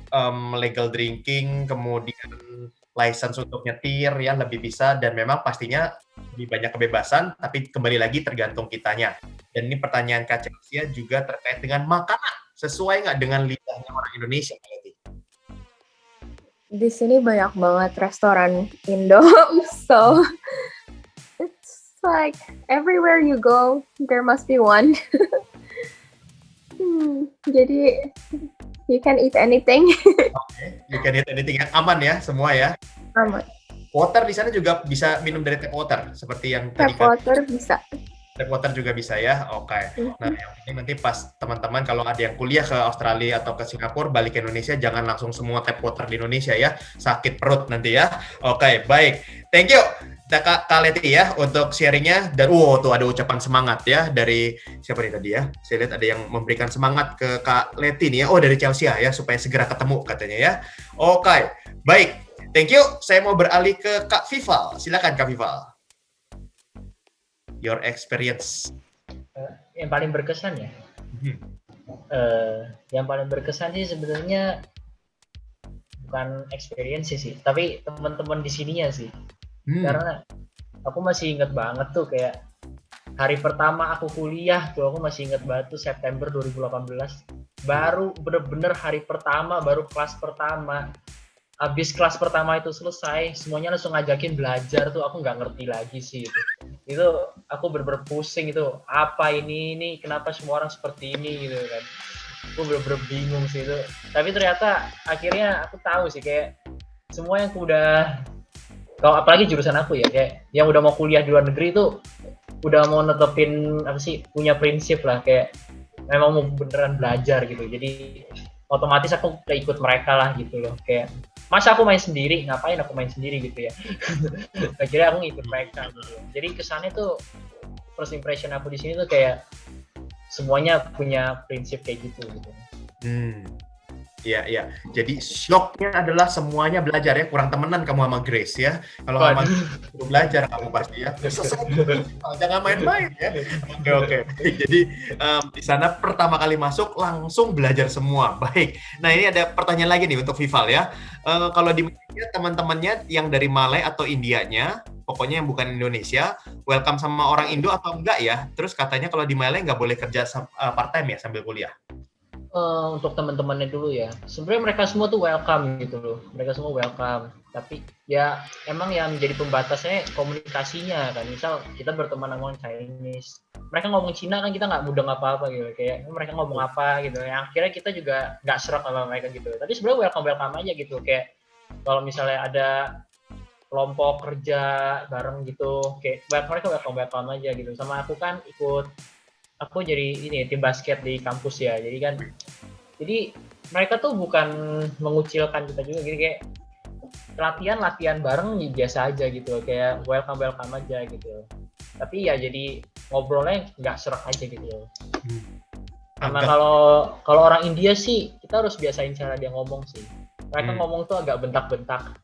legal drinking, kemudian license untuk nyetir ya lebih bisa, dan memang pastinya lebih banyak kebebasan, tapi kembali lagi tergantung kitanya. Dan ini pertanyaan Kak Chelsea juga terkait dengan makanan. Sesuai nggak dengan lidahnya orang Indonesia? Di sini banyak banget restoran Indo, so it's like everywhere you go, there must be one. Jadi you can eat anything. You can eat anything yang aman ya, semua ya. Aman. Water di sana juga bisa minum dari tap water, seperti yang tadi Tap water bisa. Tap water juga bisa ya, oke. Nah, yang penting nanti pas teman-teman kalau ada yang kuliah ke Australia atau ke Singapura, balik ke Indonesia, jangan langsung semua tap water di Indonesia ya, sakit perut nanti ya. Oke, baik. Thank you, Kak Leti ya, untuk sharingnya. Dan tuh ada ucapan semangat ya, dari siapa nih tadi ya? Saya lihat ada yang memberikan semangat ke Kak Leti nih ya, dari Chelsea ya, supaya segera ketemu katanya ya. Oke, baik. Thank you, saya mau beralih ke Kak Vival. Silakan Kak Vival. Your experience. Yang paling berkesan ya. Yang paling berkesan sih sebenarnya bukan experience sih, tapi teman-teman di sininya sih. Karena aku masih inget banget tuh kayak hari pertama aku kuliah tuh, aku masih inget banget tuh September 2018. Baru bener-bener hari pertama, baru kelas pertama. Abis kelas pertama itu selesai, semuanya langsung ngajakin belajar tuh, aku nggak ngerti lagi sih itu. Itu aku bener-bener pusing itu, apa ini kenapa semua orang seperti ini gitu kan. Aku bener-bener bingung sih itu. Tapi ternyata akhirnya aku tahu sih kayak semua yang udah, kalau apalagi jurusan aku ya, kayak yang udah mau kuliah di luar negeri itu udah mau netepin apa sih, punya prinsip lah kayak memang mau beneran belajar gitu. Jadi otomatis aku ikut mereka lah gitu loh, kayak masa aku main sendiri, ngapain aku main sendiri gitu ya. Akhirnya aku ngikut mereka gitu. Jadi kesannya tuh first impression aku di sini tuh kayak semuanya punya prinsip kayak gitu. Iya. Jadi shocknya adalah semuanya belajar ya. Kurang temenan kamu sama Grace ya. Kalau sama belajar kamu pasti ya. Jangan main-main ya. Oke. Jadi di sana pertama kali masuk langsung belajar semua. Baik. Nah ini ada pertanyaan lagi nih untuk Vival ya. Kalau di Malaysia teman-temannya yang dari Malay atau Indianya, pokoknya yang bukan Indonesia, welcome sama orang Indo atau enggak ya? Terus katanya kalau di Malay nggak boleh kerja part time ya sambil kuliah. Untuk teman-temannya dulu ya, sebenarnya mereka semua tuh welcome gitu loh, mereka semua welcome. Tapi ya emang yang menjadi pembatasnya komunikasinya kan. Misal kita berteman sama Chinese, mereka ngomong Cina kan kita nggak mudeng apa-apa gitu, kayak mereka ngomong apa gitu. Yang akhirnya kita juga nggak serak sama mereka gitu. Tapi sebenarnya welcome aja gitu, kayak kalau misalnya ada kelompok kerja bareng gitu, kayak mereka welcome aja gitu. Sama aku kan aku jadi ini tim basket di kampus ya, jadi mereka tuh bukan mengucilkan kita juga, jadi kayak latihan bareng biasa aja gitu, kayak welcome aja gitu. Tapi ya jadi ngobrolnya nggak serak aja gitu. Sama kalau orang India sih kita harus biasain cara dia ngomong sih. Mereka ngomong tuh agak bentak-bentak,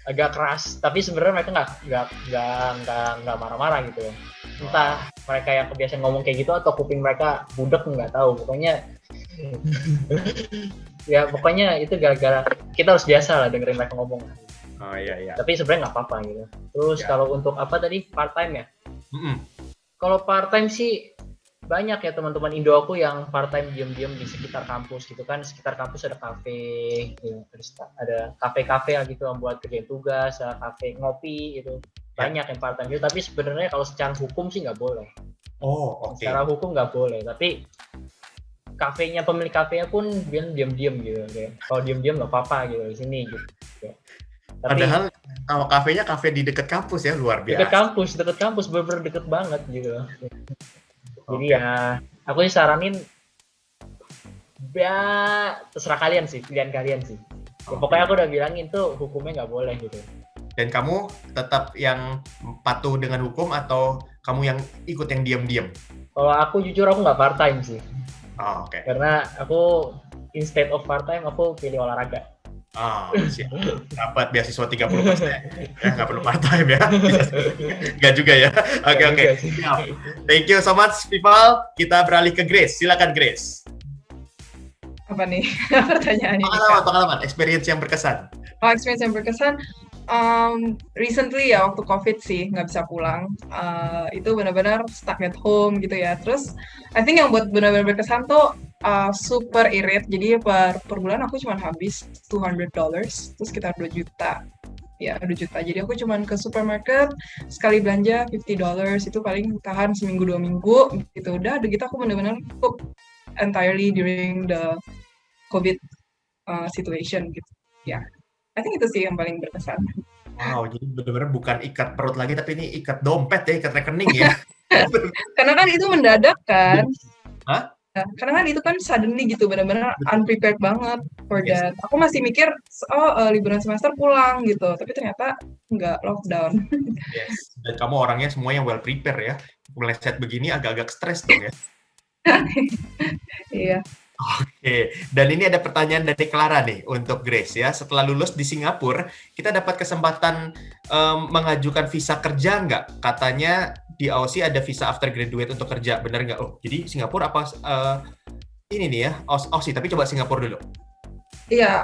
agak keras, tapi sebenarnya mereka nggak marah-marah gitu. Entah mereka yang kebiasaan ngomong kayak gitu atau kuping mereka budek, nggak tahu. Pokoknya itu gara-gara kita harus biasa lah dengerin mereka ngomong. Iya. Tapi sebenarnya nggak apa-apa gitu. Terus kalau untuk apa tadi, part time ya? Kalau part time sih banyak ya teman-teman Indo aku yang part time diam-diam di sekitar kampus gitu kan. Sekitar kampus ada kafe, gitu. Ada kafe-kafe gitu yang buat kerjain tugas, ada kafe ngopi gitu. Banyak yang part time gitu, tapi sebenarnya kalau secara hukum sih nggak boleh. Oke. Secara hukum nggak boleh, tapi pemilik kafenya pun bilang diam-diam gitu, kayak kalau diam-diam nggak apa-apa gitu di sini gitu. Tapi, padahal kalau kafenya kafe di dekat kampus ya, luar biasa. Dekat kampus bener-bener deket banget gitu. Jadi ya aku sih saranin ya terserah kalian sih, pilihan kalian sih. Pokoknya aku udah bilangin tuh hukumnya nggak boleh gitu. Dan kamu tetap yang patuh dengan hukum atau kamu yang ikut yang diam-diam? Kalau aku jujur aku nggak part time sih. Oke. Karena aku instead of part time aku pilih olahraga. Siap. Dapat beasiswa 30%. Ya, nggak perlu part time ya. Nggak juga ya. Oke. Thank you so much, people. Kita beralih ke Grace. Silakan Grace. Apa nih pertanyaannya? Pengalaman, experience yang berkesan. Experience yang berkesan. Recently ya waktu COVID sih nggak bisa pulang. Itu benar-benar stuck at home gitu ya. Terus I think yang buat benar-benar berkesan tuh super irit. Jadi per bulan aku cuma habis $200, itu sekitar 2 juta. Ya, 2 juta. Jadi aku cuman ke supermarket sekali belanja $50 itu paling tahan seminggu 2 minggu gitu. Udah gitu aku benar-benar cook entirely during the COVID situation gitu. Ya, I think itu sih yang paling berkesan. Wow, jadi benar-benar bukan ikat perut lagi, tapi ini ikat dompet ya, ikat rekening ya. Karena kan itu mendadak kan. Hah? Ya, karena kan itu kan suddenly gitu, benar-benar unprepared banget for Yes. that. Aku masih mikir, liburan semester pulang gitu, tapi ternyata nggak, lockdown. Yes. Dan kamu orangnya semua yang well prepare ya. Meleset begini agak-agak stres dong ya. Iya. Oke, dan ini ada pertanyaan dari Clara nih untuk Grace ya. Setelah lulus di Singapura, kita dapat kesempatan mengajukan visa kerja nggak? Katanya di Aussie ada visa after graduate untuk kerja, benar nggak? Oh, jadi Singapura apa ini nih ya, Aussie, tapi coba Singapura dulu. Iya,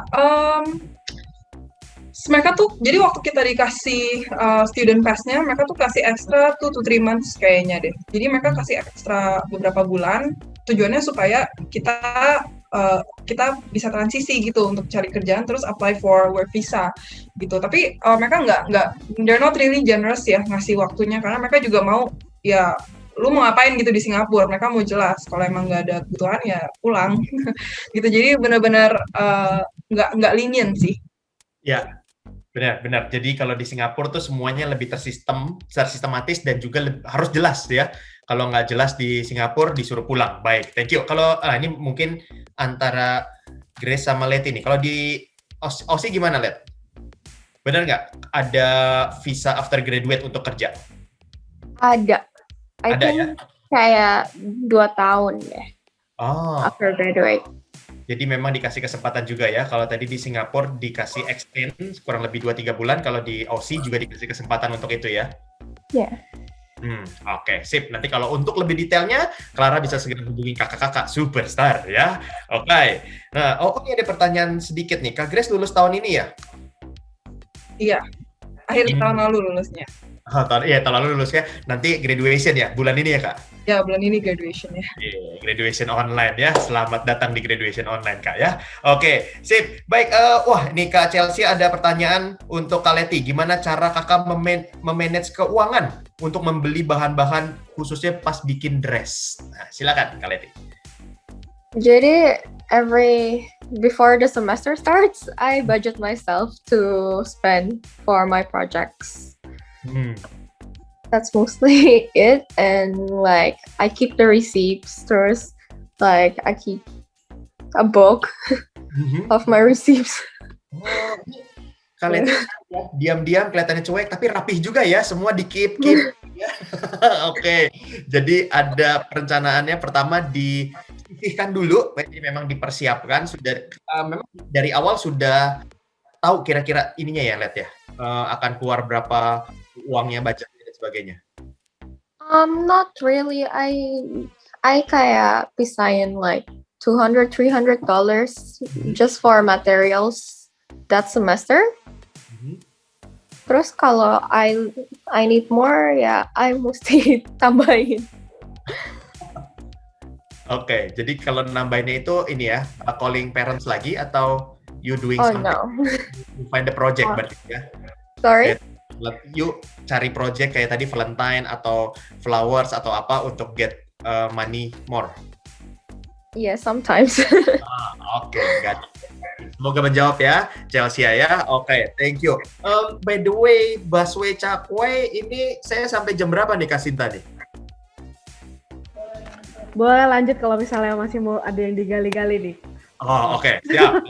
mereka tuh, jadi waktu kita dikasih student pass-nya, mereka tuh kasih extra 2 to 3 months kayaknya deh. Jadi mereka kasih ekstra beberapa bulan, tujuannya supaya kita bisa transisi gitu untuk cari kerjaan, terus apply for work visa gitu. Tapi mereka they're not really generous ya ngasih waktunya, karena mereka juga mau, ya lu mau ngapain gitu di Singapura, mereka mau jelas. Kalau emang nggak ada kebutuhan ya pulang gitu. Jadi benar-benar nggak lenient sih. Ya, benar. Jadi kalau di Singapura tuh semuanya lebih tersistematis dan juga harus jelas ya. Kalau nggak jelas di Singapura disuruh pulang. Baik, thank you. Kalau ini mungkin antara Grace sama Leti nih. Kalau di Aussie gimana, Let? Benar nggak ada visa after graduate untuk kerja? Ada. I Ada think ya? kayak 2 tahun deh Oh, after graduate. jadi memang dikasih kesempatan juga ya. Kalau tadi di Singapura dikasih extend kurang lebih 2-3 bulan, kalau di Aussie juga dikasih kesempatan untuk itu ya? Yeah. Oke, sip. Nanti kalau untuk lebih detailnya, Clara bisa segera hubungi kakak-kakak superstar ya. Oke. Nah, ini ada pertanyaan sedikit nih. Kak Grace lulus tahun ini ya? Iya, akhir tahun lalu lulusnya. Tahun lalu lulusnya. Nanti graduation ya, bulan ini ya Kak? Ya, bulan ini graduation ya. Graduation online ya. Selamat datang di graduation online Kak ya. Oke, sip. Baik, ini Kak Chelsea ada pertanyaan untuk Kak Leti. Gimana cara kakak memanage keuangan untuk membeli bahan-bahan khususnya pas bikin dress? Nah, silakan Kak Leti. Jadi before the semester starts, I budget myself to spend for my projects. That's mostly it, and like I keep the receipts. Terus like I keep a book of my receipts. Kalian diam-diam kelihatannya cuek tapi rapih juga ya, semua di-keep. Oke. Jadi ada perencanaannya, pertama disisihkan dulu, jadi memang dipersiapkan sudah memang dari awal sudah tahu kira-kira ininya ya, Let ya. Akan keluar berapa uangnya, budgetnya dan sebagainya. Not really. I kayak pisahin like $200-300 just for materials that semester. Terus kalau I need more, ya I mesti tambahin. Oke, jadi kalau nambahinnya itu ini ya, calling parents lagi atau you doing something? No. You find the project berarti ya? Sorry? You cari project kayak tadi Valentine atau flowers atau apa untuk get money more? Yeah, sometimes. Oke, got it. Semoga menjawab ya, Chelsea ya. Oke, thank you. By the way, busway cakwe ini saya sampai jam berapa nih Kak Sinta nih? Boleh lanjut kalau misalnya masih mau ada yang digali-gali nih. Oke, siap.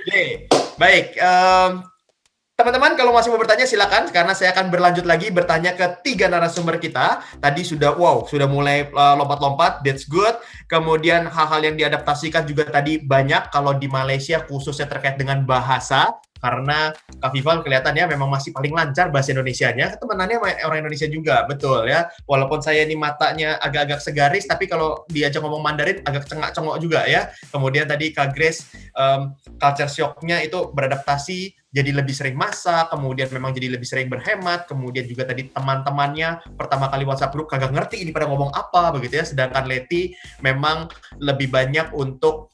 Oke, baik. Teman-teman kalau masih mau bertanya silakan, karena saya akan berlanjut lagi bertanya ke 3 narasumber kita. Tadi sudah mulai lompat-lompat, that's good. Kemudian hal-hal yang diadaptasikan juga tadi banyak kalau di Malaysia khususnya terkait dengan bahasa. Karena Kak Vival kelihatannya memang masih paling lancar bahasa Indonesianya, temenannya orang Indonesia juga, betul ya. Walaupun saya ini matanya agak-agak segaris, tapi kalau diajak ngomong Mandarin agak cengak-cengok juga ya. Kemudian tadi Kak Grace, culture shock-nya itu beradaptasi, jadi lebih sering masak, kemudian memang jadi lebih sering berhemat, kemudian juga tadi teman-temannya pertama kali WhatsApp group kagak ngerti ini pada ngomong apa begitu ya, sedangkan Leti memang lebih banyak untuk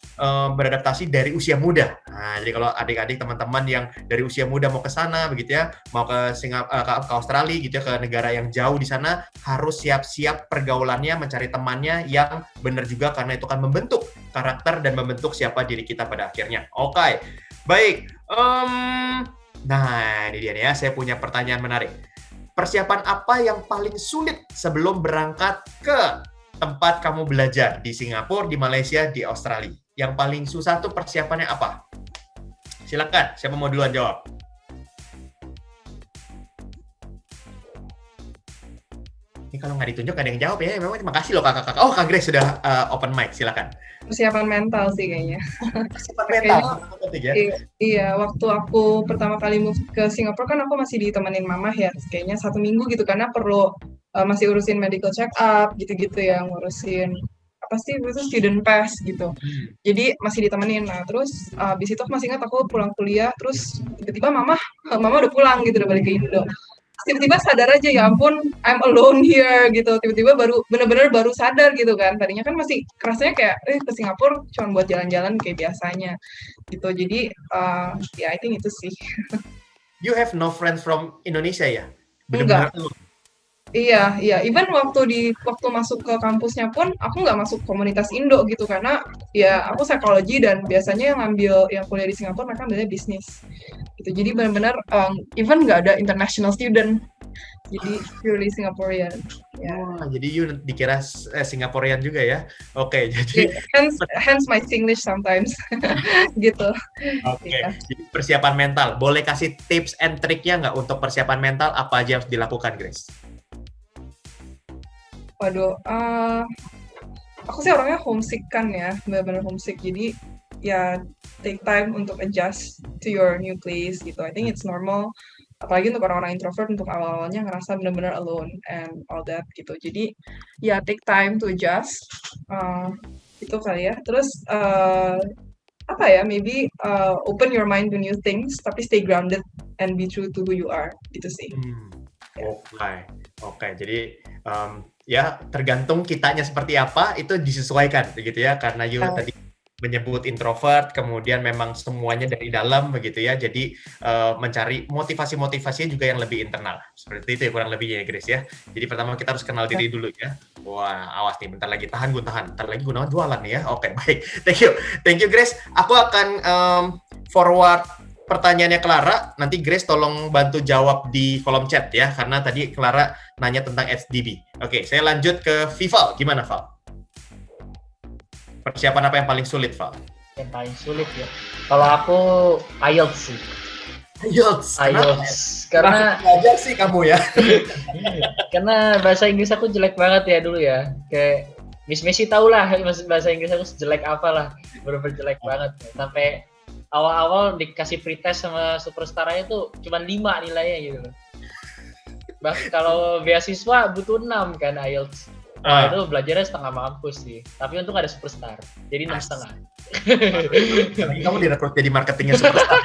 beradaptasi dari usia muda. Nah, jadi kalau adik-adik teman-teman yang dari usia muda mau ke sana begitu ya, mau ke ke Australia gitu ya, ke negara yang jauh di sana, harus siap-siap pergaulannya, mencari temannya yang benar juga karena itu kan membentuk karakter dan membentuk siapa diri kita pada akhirnya. Oke, baik. Nah, ini dia nih ya, saya punya pertanyaan menarik. Persiapan apa yang paling sulit sebelum berangkat ke tempat kamu belajar di Singapura, di Malaysia, di Australia? Yang paling susah tuh persiapannya apa? Silakan, siapa mau duluan jawab? Ini kalau nggak ditunjuk ada yang jawab ya. Memang terima kasih loh kakak-kakak. Oh, Kak Grace sudah open mic, silakan. Persiapan mental sih kayaknya. Persiapan mental. Ya? Iya, waktu aku pertama kali move ke Singapura kan aku masih ditemenin mama ya, kayaknya 1 minggu gitu karena perlu masih urusin medical check up gitu-gitu ya, ngurusin apa sih itu student pass gitu. Jadi masih ditemenin. Nah, terus habis itu aku masih ingat aku pulang kuliah, terus tiba-tiba mama udah pulang gitu, udah balik ke Indo. Tiba-tiba sadar aja, ya ampun, I'm alone here gitu. Tiba-tiba bener-bener baru sadar gitu kan. Tadinya kan masih kerasanya kayak ke Singapura cuma buat jalan-jalan kayak biasanya gitu. Jadi ya I think itu sih. You have no friends from Indonesia ya? Enggak. Iya. Even waktu masuk ke kampusnya pun aku nggak masuk komunitas Indo gitu karena ya aku psikologi dan biasanya yang kuliah di Singapura mereka ambilnya bisnis. Gitu. Jadi benar-benar even nggak ada international student. Jadi purely Singaporean. Yeah. Wah, jadi you dikira Singaporean juga ya? Oke, jadi hence my Singlish sometimes. Gitu. Oke, jadi persiapan mental. Boleh kasih tips and triknya nggak untuk persiapan mental? Apa aja harus dilakukan, Grace? Waduh, aku sih orangnya homesick kan ya, benar-benar homesick. Jadi ya take time untuk adjust to your new place gitu. I think it's normal. Apalagi untuk orang-orang introvert untuk awal-awalnya ngerasa benar-benar alone and all that gitu. Jadi ya take time to adjust. Itu kali ya. Terus apa ya? Maybe open your mind to new things, tapi stay grounded and be true to who you are. Gitu sih. Oke. Jadi ya tergantung kitanya seperti apa itu disesuaikan begitu ya, karena you tadi menyebut introvert, kemudian memang semuanya dari dalam begitu ya, jadi mencari motivasi-motivasinya juga yang lebih internal, seperti itu ya kurang lebihnya ya Grace ya. Jadi pertama kita harus kenal diri dulu ya. Wah, awas nih, bentar lagi tahan, bentar lagi Gunawan jualan nih ya. Oke, baik, thank you Grace. Aku akan forward pertanyaannya Clara, nanti Grace tolong bantu jawab di kolom chat ya, karena tadi Clara nanya tentang HDB. Oke, saya lanjut ke Vival. Gimana, Val? Persiapan apa yang paling sulit, Val? Yang paling sulit ya? Kalau aku IELTS sih. IELTS? Karena belajar sih kamu ya. Karena bahasa Inggris aku jelek banget ya dulu ya. Kayak Miss Messi tau lah bahasa Inggris aku jelek apa lah. Bener-bener jelek banget. Sampai awal-awal dikasih pretest sama superstar-nya tuh cuma 5 nilainya gitu. Bahkan kalau beasiswa butuh 6 kan IELTS. Itu belajarnya setengah mampus sih. Tapi untung ada superstar. Jadi 6,5. Kamu direkrut jadi marketingnya superstar.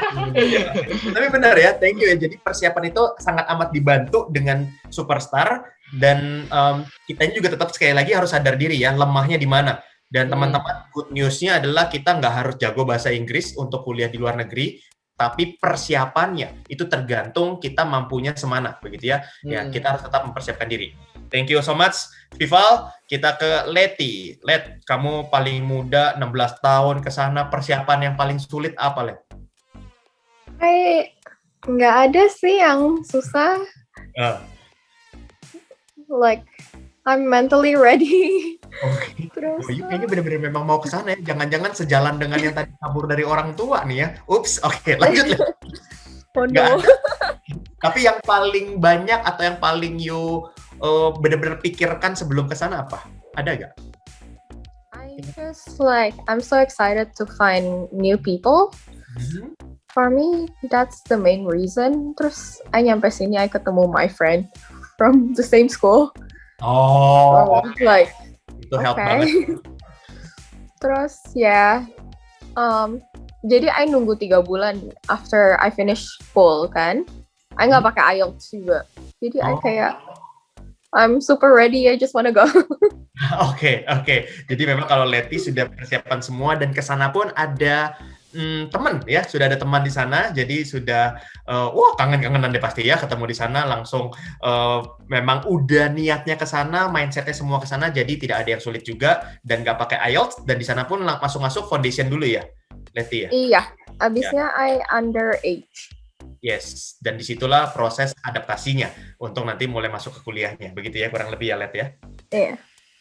Tapi benar ya, thank you ya. Jadi persiapan itu sangat amat dibantu dengan superstar. Dan kita juga tetap sekali lagi harus sadar diri ya, lemahnya di mana. Dan teman-teman, good news-nya adalah kita nggak harus jago bahasa Inggris untuk kuliah di luar negeri, tapi persiapannya itu tergantung kita mampunya semana, begitu ya. Ya, kita harus tetap mempersiapkan diri. Thank you so much, Vival. Kita ke Leti. Let, kamu paling muda, 16 tahun ke sana, persiapan yang paling sulit apa, Let? Nggak ada sih yang susah. Like, I'm mentally ready. Oke. Terus, kayaknya benar-benar memang mau ke sana ya. Jangan-jangan sejalan dengan yang tadi kabur dari orang tua nih ya. Ups, oke, lanjut. Oh no. Tapi yang paling banyak atau yang paling you benar-benar pikirkan sebelum ke sana apa? Ada nggak? I'm so excited to find new people. For me, that's the main reason. Terus, nyampe sini, I ketemu my friend from the same school. Itu help banget. Terus ya, jadi I nunggu 3 bulan after I finish full kan. I nggak pakai IELTS juga. Jadi I Oh. kayak I'm super ready, I just wanna go. Oke. Jadi memang kalau Leti sudah persiapan semua dan ke sana pun ada teman ya, sudah ada teman di sana, jadi sudah kangen-kangenan deh pasti ya ketemu di sana langsung memang udah niatnya ke sana, mindsetnya semua ke sana, jadi tidak ada yang sulit juga dan nggak pakai IELTS dan di sana pun masuk foundation dulu ya, Leti ya. Iya, abisnya I underage. Yes, dan disitulah proses adaptasinya untuk nanti mulai masuk ke kuliahnya, begitu ya kurang lebih ya Let ya. Iya.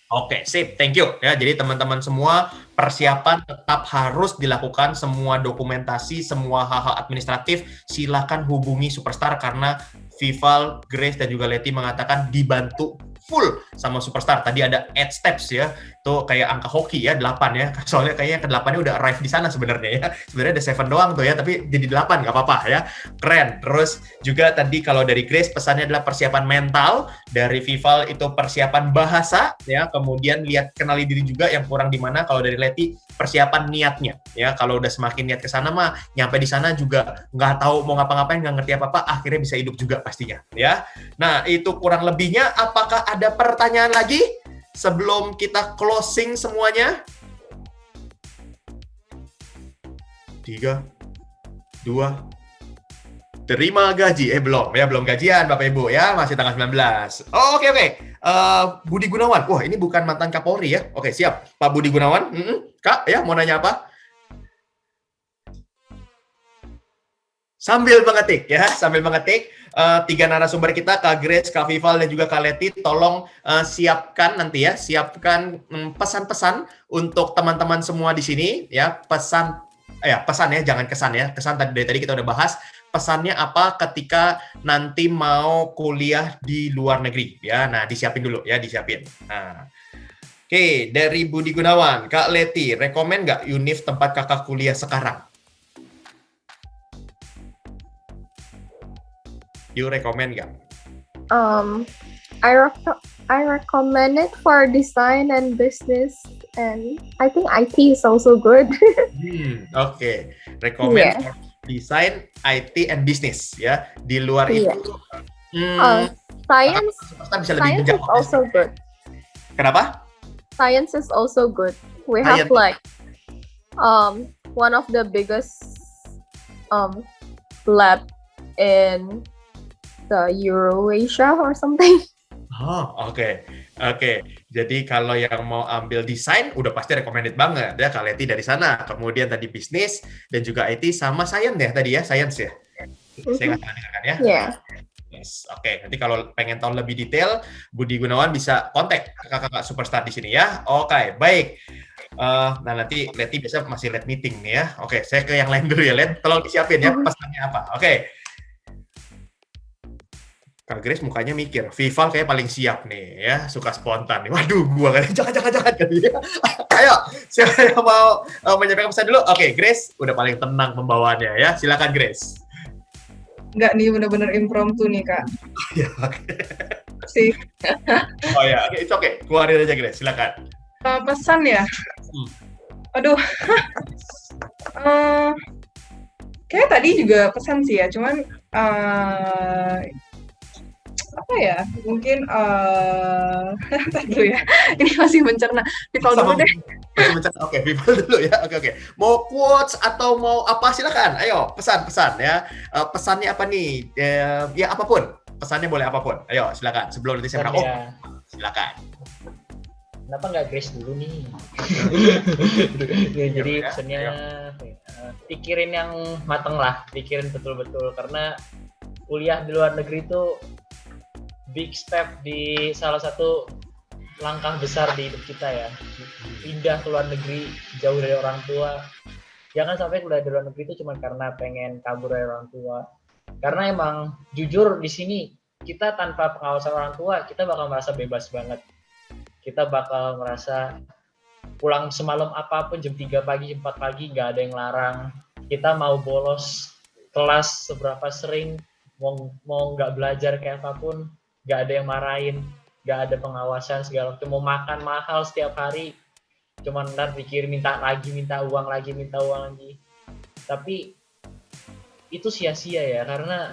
Oke, sip, thank you ya. Jadi teman-teman semua persiapan tetap harus dilakukan, semua dokumentasi, semua hal-hal administratif silakan hubungi Superstar karena Vival, Grace dan juga Leti mengatakan dibantu full sama Superstar. Tadi ada 8 steps ya. Itu kayak angka hoki ya, 8 ya. Soalnya kayaknya ke-8-nya udah arrive di sana sebenarnya ya. Sebenarnya ada 7 doang tuh ya, tapi jadi 8 nggak apa-apa ya. Keren. Terus juga tadi kalau dari Grace pesannya adalah persiapan mental, dari Vival itu persiapan bahasa ya, kemudian lihat kenali diri juga yang kurang di mana. Kalau dari Leti persiapan niatnya ya. Kalau udah semakin niat ke sana mah nyampe di sana juga nggak tahu mau ngapa-ngapain, nggak ngerti apa-apa, akhirnya bisa hidup juga pastinya ya. Nah, itu kurang lebihnya. Apakah ada pertanyaan lagi sebelum kita closing semuanya? 3, 2, terima gaji. Belum gajian Bapak Ibu ya, masih tanggal 19. Oh, oke. Budi Gunawan. Wah, ini bukan mantan Kapolri ya. Oke, siap. Pak Budi Gunawan. Kak, ya mau nanya apa? Sambil mengetik. 3 narasumber kita, Kak Grace, Kak Vival, dan juga Kak Leti, tolong siapkan nanti ya, pesan-pesan untuk teman-teman semua di sini ya, pesan ya, jangan kesan ya. Kesan dari tadi kita udah bahas. Pesannya apa ketika nanti mau kuliah di luar negeri ya. Nah, disiapin dulu ya, Nah. Oke, dari Budi Gunawan, Kak Leti, rekomen nggak univ tempat kakak kuliah sekarang? You recommend nggak? I recommend it for design and business, and I think IT is also good. Oke. Recommend Yeah. for design, IT, and business ya. Di luar Iya. itu, Science bisa lebih is menjawab. also good. Kenapa? Science is also good. We have Science. like one of the biggest lab in the Eurasia or something. Oh, oke. Jadi kalau yang mau ambil desain, udah pasti recommended banget ya, Kak Leti dari sana. Kemudian tadi bisnis dan juga IT sama science ya tadi ya, science ya. Saya nggak salah dengar kan ya? Yeah. Yes, oke. Nanti kalau pengen tahu lebih detail, Budi Gunawan bisa kontak kakak-kakak Superstar di sini ya. Oke, baik. Nah, nanti Leti biasa masih late meeting nih ya. Oke, saya ke yang lain dulu ya, Let. Tolong disiapin ya pesannya apa. Oke. Kak Grace mukanya mikir, Vival kayak paling siap nih ya, suka spontan nih. Waduh, gua kan jangan kali ya. Ayo, siapa yang mau menyampaikan pesan dulu? Oke, Grace udah paling tenang pembawaannya ya. Silakan Grace. Nggak nih, bener-bener impromptu nih, Kak. Ya, oke. Sih. Oh ya, oke, it's okay. Keluarin aja Grace, silakan. Pesan ya? Aduh. Kayak tadi juga pesan sih ya, cuman apa ya, mungkin ntar dulu ya, ini masih mencerna. Vival dulu deh. Masih mencerna. Oke, Vival dulu ya. Oke. Mau quotes atau mau apa, silakan. Ayo, pesan ya. Pesannya apa nih? Ya apapun. Pesannya boleh apapun. Ayo, silakan. Sebelum nanti saya silakan. Kenapa nggak Grace dulu nih? Ya, jadi pesannya pikirin yang mateng lah, pikirin betul-betul, karena kuliah di luar negeri itu big step di salah satu langkah besar di hidup kita ya. Pindah ke luar negeri, jauh dari orang tua. Jangan sampai kuliah di luar negeri itu cuma karena pengen kabur dari orang tua. Karena emang jujur di sini kita tanpa pengawasan orang tua, kita bakal merasa bebas banget. Kita bakal merasa pulang semalam apapun, jam 3 pagi, jam 4 pagi, nggak ada yang larang. Kita mau bolos kelas seberapa sering, mau nggak belajar kayak apapun, nggak ada yang marahin, nggak ada pengawasan segala macam. Mau makan mahal setiap hari, cuman ntar pikir minta uang lagi. Tapi itu sia-sia ya, karena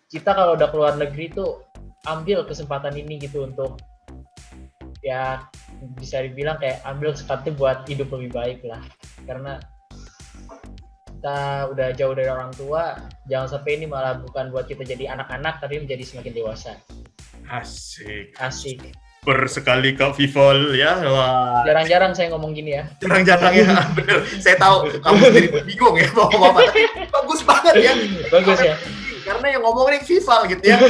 kita kalau udah keluar negeri tuh ambil kesempatan ini gitu untuk ya bisa dibilang kayak ambil kesempatan buat hidup lebih baik lah, karena kita udah jauh dari orang tua, jangan sampai ini malah bukan buat kita jadi anak-anak tapi menjadi semakin dewasa. Asik. Asik. Bersekali Kak Vivol ya. Wah. Jarang-jarang saya ngomong gini ya. Jarang-jarang ya, bener. Saya tahu kamu sendiri bingung ya mau ngomong apa. Tapi bagus banget ya. Bagus ya. Karena yang ngomongin Vival gitu ya.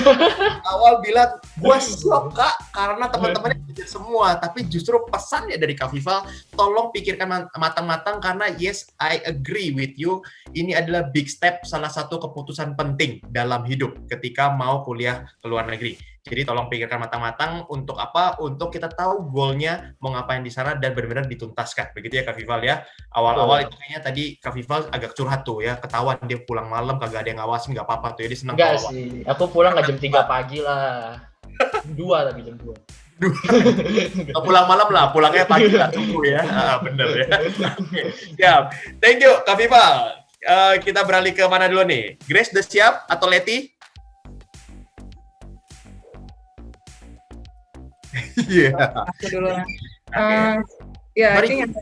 Awal bilang gua shock Kak karena teman-temannya belajar semua, tapi justru pesannya dari Kak Vival, tolong pikirkan matang-matang karena yes, I agree with you. Ini adalah big step, salah satu keputusan penting dalam hidup ketika mau kuliah ke luar negeri. Jadi tolong pikirkan matang-matang untuk apa? Untuk kita tahu goalnya mau ngapain di sana dan benar-benar dituntaskan. Begitu ya Kak Vival ya. Awal-awal itu kayaknya tadi Kak Vival agak curhat tuh ya, ketahuan dia pulang malam kagak ada yang ngawasin, nggak apa-apa tuh ya, dia senang. Enggak sih, aku pulang nggak jam 3 pagi lah. 2 tapi jam 2. Pulang malam lah, pulangnya pagi lah subuh ya. Bener ya. Siap. Thank you Kak Vival. Kita beralih ke mana dulu nih? Grace udah siap atau Leti? Iya. Aku dulu. Ya, I think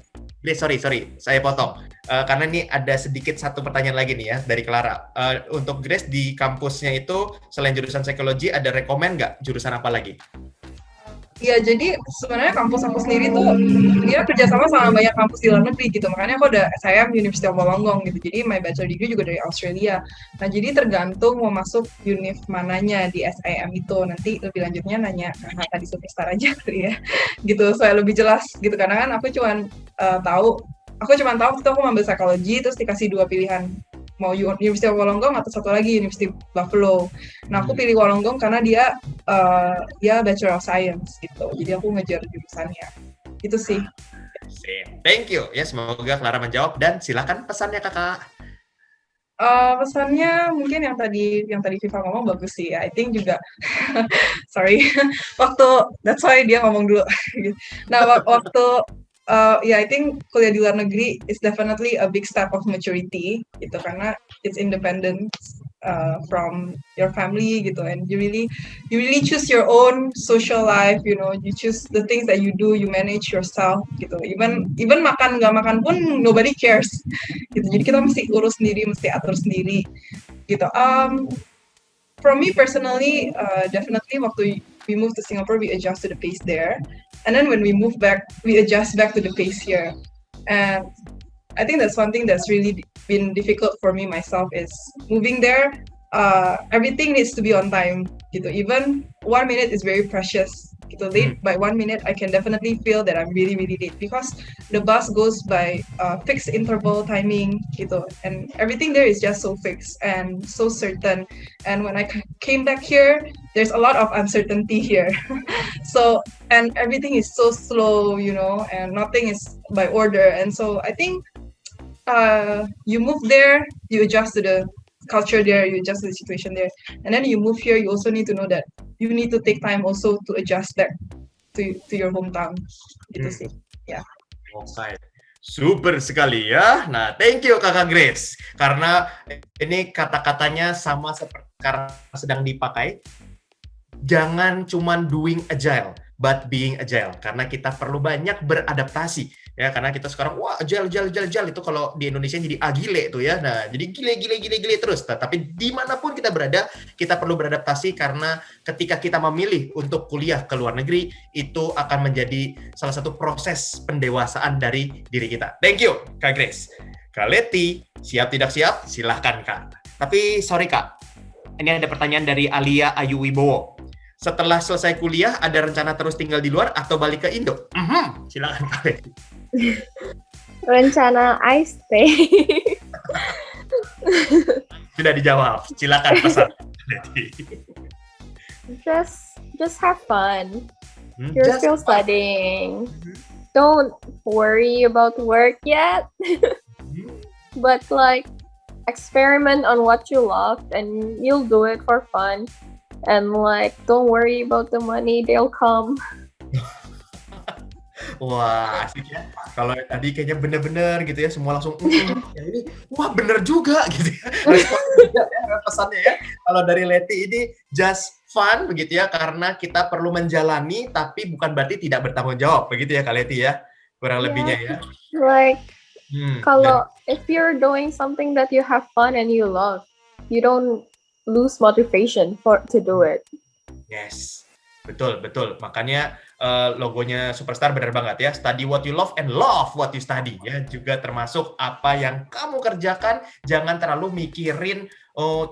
Grace, sorry, saya potong. Karena ini ada sedikit satu pertanyaan lagi nih ya dari Clara. Untuk Grace di kampusnya itu selain jurusan psikologi ada rekomen nggak jurusan apa lagi? ya, jadi sebenarnya kampus aku sendiri tuh dia kerjasama sama banyak kampus di luar negeri gitu. Makanya aku ada SIM University of Wollongong gitu. Jadi my bachelor degree juga dari Australia. Nah, jadi tergantung mau masuk univ mananya di SIM itu. Nanti lebih lanjutnya nanya kakak tadi Superstar aja kali ya. Gitu, supaya lebih jelas gitu. Karena kan aku cuma tahu waktu itu aku ngambil psikologi terus dikasih 2 pilihan, mau University of Wollongong atau satu lagi University of Buffalo. Nah, aku pilih Wollongong karena dia Bachelor of Science gitu. Jadi aku ngejar jurusannya. Itu sih. Thank you. Ya, semoga Clara menjawab dan silakan pesannya Kakak. Pesannya mungkin yang tadi Viva ngomong bagus sih. I think juga sorry. That's why dia ngomong dulu. Nah, I think kuliah di luar negeri is definitely a big step of maturity gitu, karena it's independent from your family gitu, and you really choose your own social life, you know, you choose the things that you do, you manage yourself gitu, even makan nggak makan pun nobody cares gitu, jadi kita mesti urus sendiri, mesti atur sendiri gitu. From me personally, definitely waktu we moved to Singapore, we adjust to the pace there. And then when we move back, we adjust back to the pace here. And I think that's one thing that's really been difficult for me myself is moving there. Everything needs to be on time. Gitu. Even 1 minute is very precious. Gitu. Late by 1 minute, I can definitely feel that I'm really, really late because the bus goes by fixed interval timing. Gitu. And everything there is just so fixed and so certain. And when I came back here, there's a lot of uncertainty here. So, and everything is so slow, you know, and nothing is by order. And so I think you move there, you adjust to the culture there, you adjust to the situation there. And then you move here, you also need to know that you need to take time also to adjust back to your hometown. Gitu sih. Ya. Okay. Super sekali ya. Nah, thank you Kakak Grace. Karena ini kata-katanya sama seperti karena sedang dipakai. Jangan cuman doing agile, but being agile. Karena kita perlu banyak beradaptasi. Ya, karena kita sekarang, wah agile itu kalau di Indonesia jadi agile tuh ya. Nah, jadi gile terus. Nah, tapi dimanapun kita berada, kita perlu beradaptasi karena ketika kita memilih untuk kuliah ke luar negeri, itu akan menjadi salah satu proses pendewasaan dari diri kita. Thank you, Kak Grace. Kak Leti, siap tidak siap? Silahkan, Kak. Tapi, sorry, Kak. Ini ada pertanyaan dari Alia Ayu Wibowo. Setelah selesai kuliah, ada rencana terus tinggal di luar atau balik ke Indo? Silakan, Kak Leti. Rencana I stay. Sudah dijawab. Silakan pesan. Just have fun. You're still studying. Don't worry about work yet. But like experiment on what you love and you'll do it for fun. And like don't worry about the money, they'll come. Wah, asik ya. Kalau yang tadi kayaknya bener-bener gitu ya, semua langsung, yang ini, wah bener juga gitu ya. Responnya juga ya, pesannya ya. Kalau dari Leti ini just fun begitu ya, karena kita perlu menjalani, tapi bukan berarti tidak bertanggung jawab, begitu ya Kak Leti ya, kurang lebihnya ya. Like Dan kalau if you're doing something that you have fun and you love, you don't lose motivation to do it. yes, betul. Makanya logonya Superstar benar banget ya. Study what you love and love what you study ya. Juga termasuk apa yang kamu kerjakan. Jangan terlalu mikirin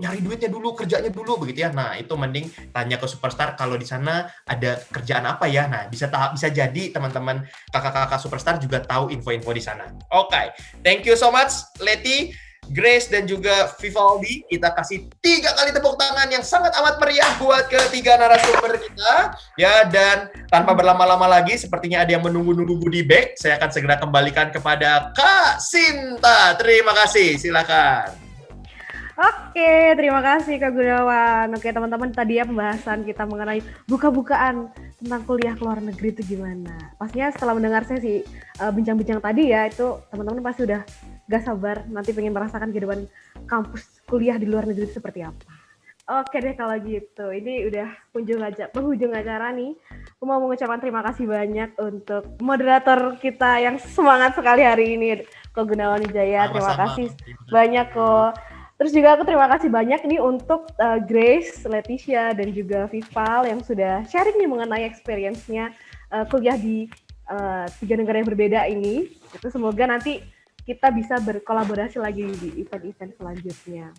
nyari duitnya dulu, kerjanya dulu begitu ya. Nah itu mending tanya ke Superstar kalau di sana ada kerjaan apa ya. Nah bisa jadi teman-teman kakak-kakak Superstar juga tahu info-info di sana. Oke, thank you so much Leti, Grace dan juga Vivaldi. Kita kasih 3 kali tepuk tangan yang sangat amat meriah buat ketiga narasumber kita ya. Dan tanpa berlama-lama lagi, sepertinya ada yang menunggu-nunggu goodie bag. Saya akan segera kembalikan kepada Kak Sinta. Terima kasih, silakan. Oke, terima kasih Kak Gunawan. Oke teman-teman, tadi ya pembahasan kita mengenai buka-bukaan tentang kuliah ke luar negeri itu gimana. Pastinya setelah mendengar sesi bincang-bincang tadi ya, itu teman-teman pasti udah gak sabar nanti pengen merasakan kehidupan kampus kuliah di luar negeri seperti apa. Oke deh kalau gitu, ini udah penghujung acara nih. Aku mau mengucapkan terima kasih banyak untuk moderator kita yang semangat sekali hari ini, Kak Gunawan Wijaya. Terima kasih banyak kok. Terus juga aku terima kasih banyak nih untuk Grace, Leticia, dan juga Vival yang sudah sharing nih mengenai experience-nya kuliah di 3 negara yang berbeda ini. Itu semoga nanti kita bisa berkolaborasi lagi di event-event selanjutnya.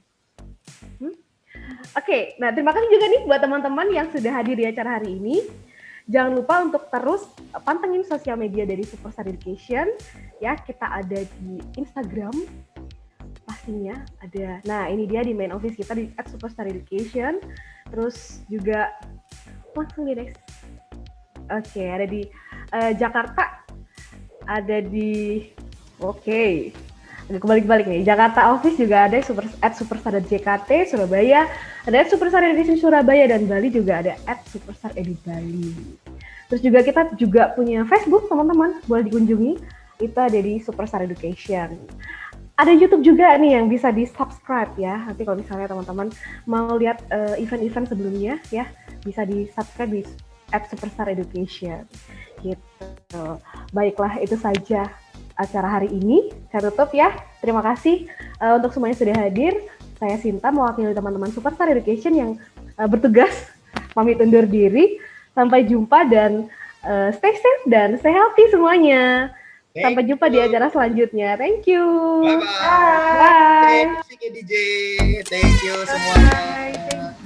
Oke, nah terima kasih juga nih buat teman-teman yang sudah hadir di acara hari ini. Jangan lupa untuk terus pantengin sosial media dari Superstar Education. Ya, kita ada di Instagram, pastinya ada. Nah, ini dia di main office kita di @Superstar Education. Terus juga langsung di next. Oke, ada di Jakarta, ada di agak kebalik-balik nih. Jakarta office juga ada @superstar.jkt Surabaya, ada @Superstar Education Surabaya, dan Bali juga ada @Superstar Edu Bali. Terus juga kita juga punya Facebook, teman-teman, boleh dikunjungi. Itu ada di Superstar Education. Ada YouTube juga nih yang bisa di-subscribe ya. Nanti kalau misalnya teman-teman mau lihat event-event sebelumnya ya, bisa di-subscribe di @Superstar Education. Gitu. Baiklah, itu saja acara hari ini. Saya tutup ya. Terima kasih untuk semuanya sudah hadir. Saya Sinta mewakili teman-teman Superstar Education yang bertugas pamit undur diri. Sampai jumpa dan stay safe dan stay healthy semuanya. Sampai jumpa di acara selanjutnya. Thank you. Bye-bye. Bye. Thank you DJ. Thank you semuanya. Bye. Thank you.